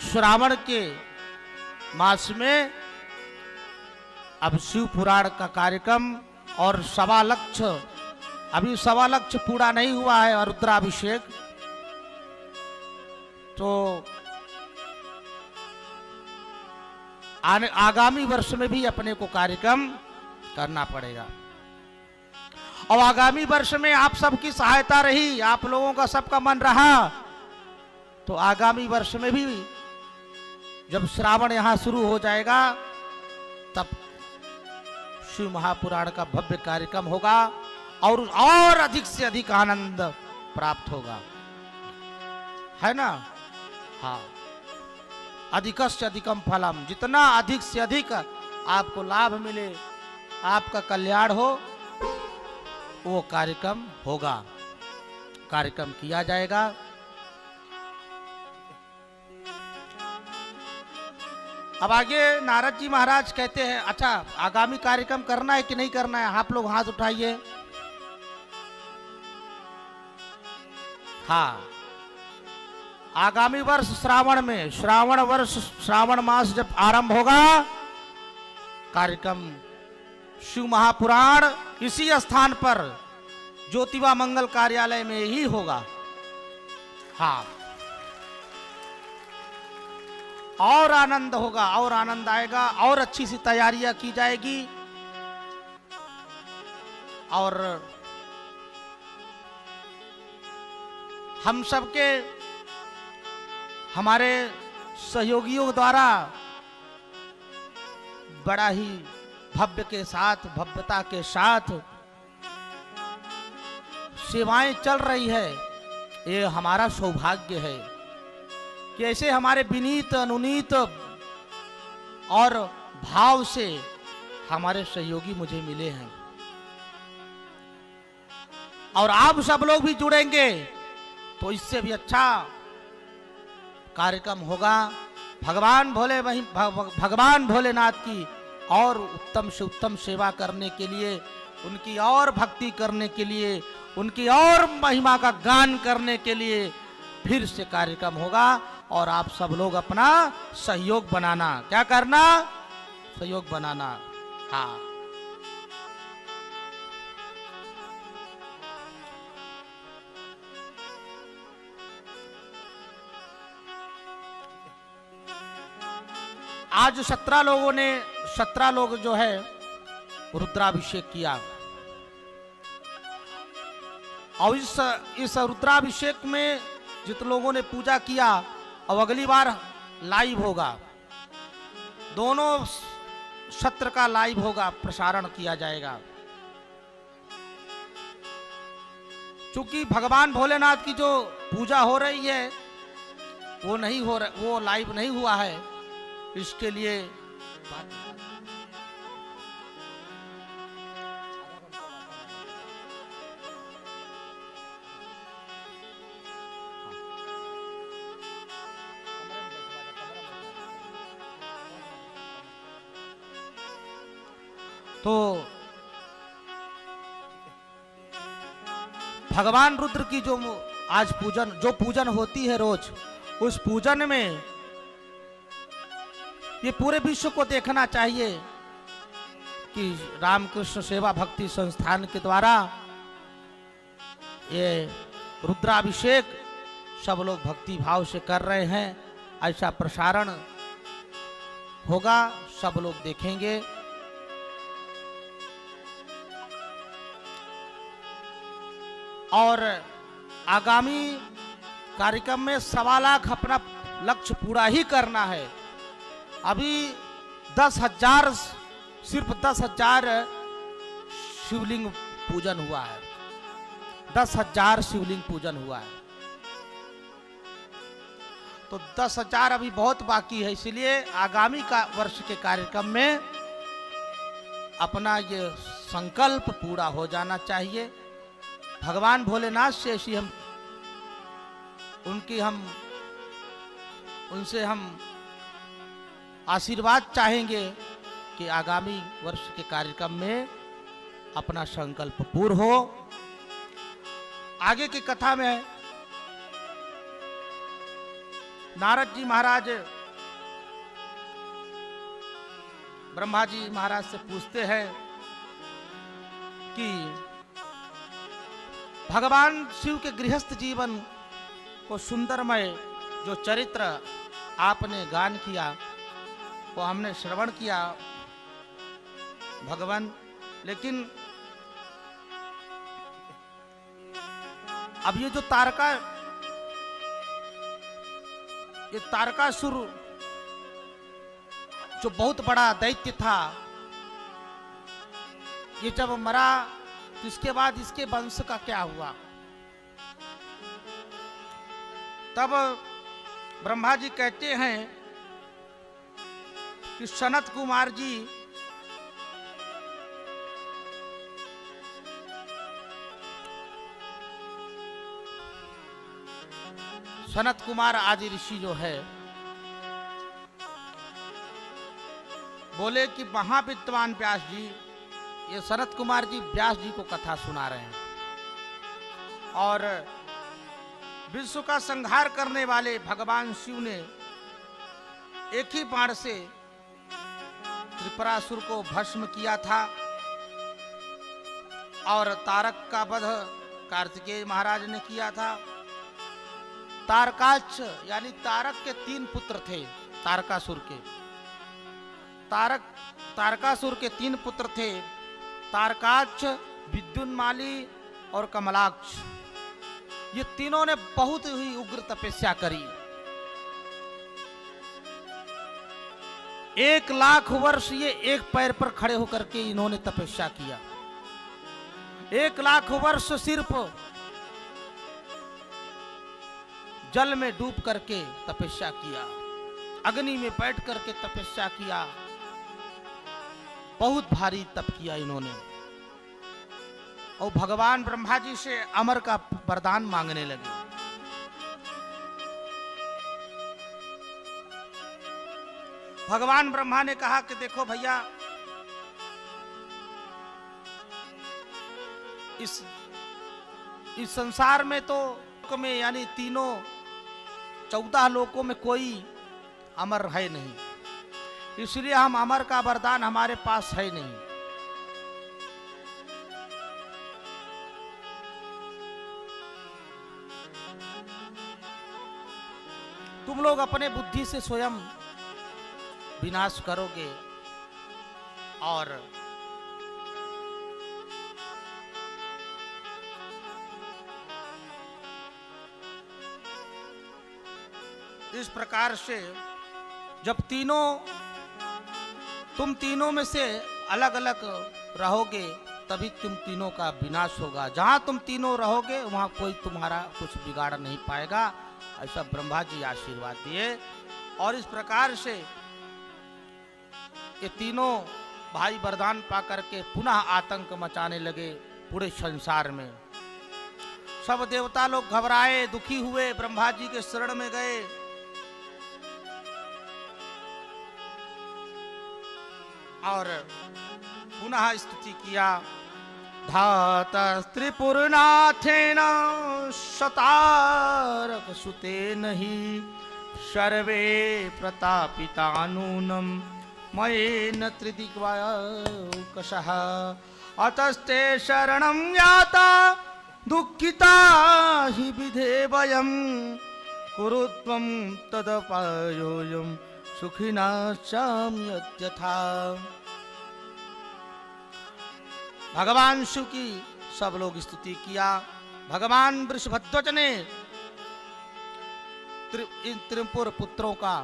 श्रावण के मास में अब शिव पुराण का कार्यक्रम और 1.25 लाख, अभी 1.25 लाख पूरा नहीं हुआ है, और रुद्राभिषेक, तो आगामी वर्ष में भी अपने को कार्यक्रम करना पड़ेगा। और आगामी वर्ष में आप सबकी सहायता रही, आप लोगों का सबका मन रहा, तो आगामी वर्ष में भी जब श्रावण यहां शुरू हो जाएगा तब शिव महापुराण का भव्य कार्यक्रम होगा और अधिक से अधिक आनंद प्राप्त होगा, है ना। हाँ, अधिकस्य अधिकम फलम, जितना अधिक से अधिक आपको लाभ मिले, आपका कल्याण हो, वो कार्यक्रम होगा, कार्यक्रम किया जाएगा। अब आगे नारद जी महाराज कहते हैं, अच्छा आगामी कार्यक्रम करना है कि नहीं करना है, आप लोग हाथ उठाइए। हाँ, आगामी वर्ष श्रावण में, श्रावण वर्ष, श्रावण मास जब आरंभ होगा, कार्यक्रम शिव महापुराण इसी स्थान पर ज्योतिबा मंगल कार्यालय में ही होगा। हाँ, और आनंद होगा, और आनंद आएगा, और अच्छी सी तैयारियां की जाएगी। और हम सबके, हमारे सहयोगियों द्वारा बड़ा ही भव्य के साथ, भव्यता के साथ सेवाएं चल रही है। ये हमारा सौभाग्य है कि ऐसे हमारे विनीत, अनुनीत और भाव से हमारे सहयोगी मुझे मिले हैं, और आप सब लोग भी जुड़ेंगे तो इससे भी अच्छा कार्यक्रम होगा। भगवान भोलेनाथ की और उत्तम से उत्तम सेवा करने के लिए, उनकी और भक्ति करने के लिए, उनकी और महिमा का गान करने के लिए फिर से कार्यक्रम होगा। और आप सब लोग अपना सहयोग बनाना, क्या करना, सहयोग बनाना। हाँ, आज 17 लोग जो है रुद्राभिषेक किया, और इस रुद्राभिषेक में जितने लोगों ने पूजा किया, अब अगली बार लाइव होगा, दोनों सत्र का लाइव होगा, प्रसारण किया जाएगा। क्योंकि भगवान भोलेनाथ की जो पूजा हो रही है वो लाइव नहीं हुआ है, इसके लिए तो भगवान रुद्र की जो आज पूजन होती है रोज, उस पूजन में ये पूरे विश्व को देखना चाहिए कि रामकृष्ण सेवा भक्ति संस्थान के द्वारा ये रुद्राभिषेक सब लोग भक्ति भाव से कर रहे हैं। ऐसा प्रसारण होगा, सब लोग देखेंगे। और आगामी कार्यक्रम में 1.25 लाख अपना लक्ष्य पूरा ही करना है। अभी 10,000, सिर्फ 10,000 शिवलिंग पूजन हुआ है, 10,000 शिवलिंग पूजन हुआ है, तो 10,000 अभी बहुत बाकी है। इसलिए आगामी वर्ष के कार्यक्रम में अपना ये संकल्प पूरा हो जाना चाहिए। भगवान भोलेनाथ से ऐसी उनसे हम आशीर्वाद चाहेंगे कि आगामी वर्ष के कार्यक्रम में अपना संकल्प पूर्ण हो। आगे की कथा में नारद जी महाराज ब्रह्मा जी महाराज से पूछते हैं कि भगवान शिव के गृहस्थ जीवन को सुंदरमय जो चरित्र आपने गान किया, वो हमने श्रवण किया भगवान, लेकिन अब ये जो तारकासुर जो बहुत बड़ा दैत्य था, ये जब मरा तो इसके बाद इसके वंश का क्या हुआ? तब ब्रह्मा जी कहते हैं कि सनत कुमार जी सनत कुमार आदि ऋषि जो है बोले कि महाविद्वान व्यास जी, ये सनत कुमार जी व्यास जी को कथा सुना रहे हैं और विश्व का संहार करने वाले भगवान शिव ने एक ही बाण से त्रिपुरासुर को भस्म किया था और तारक का वध कार्तिकेय महाराज ने किया था। तारकाक्ष यानी तारक के 3 पुत्र थे। तारकासुर के तारकासुर के 3 पुत्र थे, तारकाक्ष, विद्युन्माली और कमलाक्ष। ये तीनों ने बहुत ही उग्र तपस्या करी। 1,00,000 वर्ष ये एक पैर पर खड़े होकर के इन्होंने तपस्या किया। 1,00,000 वर्ष सिर्फ जल में डूब करके तपस्या किया, अग्नि में बैठ करके तपस्या किया, बहुत भारी तप किया इन्होंने और भगवान ब्रह्मा जी से अमर का वरदान मांगने लगे। भगवान ब्रह्मा ने कहा कि देखो भैया, इस संसार में तो में यानी 14 लोकों में कोई अमर है नहीं, इसलिए हम अमर का वरदान हमारे पास है नहीं। तुम लोग अपने बुद्धि से स्वयं विनाश करोगे और इस प्रकार से जब तुम तीनों में से अलग अलग रहोगे तभी तुम तीनों का विनाश होगा। जहां तुम तीनों रहोगे वहां कोई तुम्हारा कुछ बिगाड़ नहीं पाएगा, ऐसा ब्रह्मा जी आशीर्वाद दिए। और इस प्रकार से ये तीनों भाई वरदान पा करके पुनः आतंक मचाने लगे पूरे संसार में। सब देवता लोग घबराए, दुखी हुए, ब्रह्मा जी के शरण में गए। और पुनः स्तुति किया, धाता त्रिपुरनाथेन शतारक सुतेन हि सर्वे प्रतापितानूनम मयेन त्रिदिग्वाकशः अतस्ते शरणं याता दुःखिता हि विधे वयं कुरु त्वं तदपायोऽयं सुखिना शाम्यत्यथा। भगवान शिव की सब लोग स्तुति किया। भगवान वृषभध्वज ने इन त्रिपुर पुत्रों का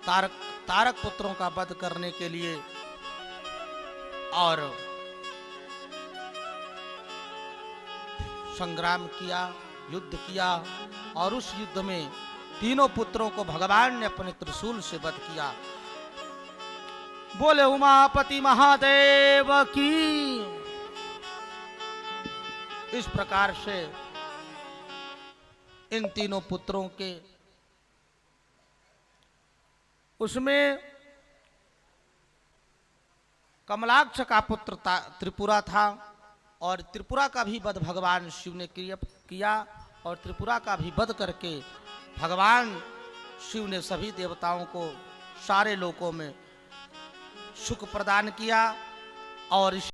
तारक पुत्रों का वध करने के लिए और संग्राम किया, युद्ध किया और उस युद्ध में तीनों पुत्रों को भगवान ने अपने त्रिशूल से वध किया। बोले उमापति महादेव की। इस प्रकार से इन तीनों पुत्रों के उसमें कमलाक्ष का पुत्र त्रिपुरा था और त्रिपुरा का भी वध भगवान शिव ने किया और त्रिपुरा का भी वध करके भगवान शिव ने सभी देवताओं को सारे लोकों में सुख प्रदान किया और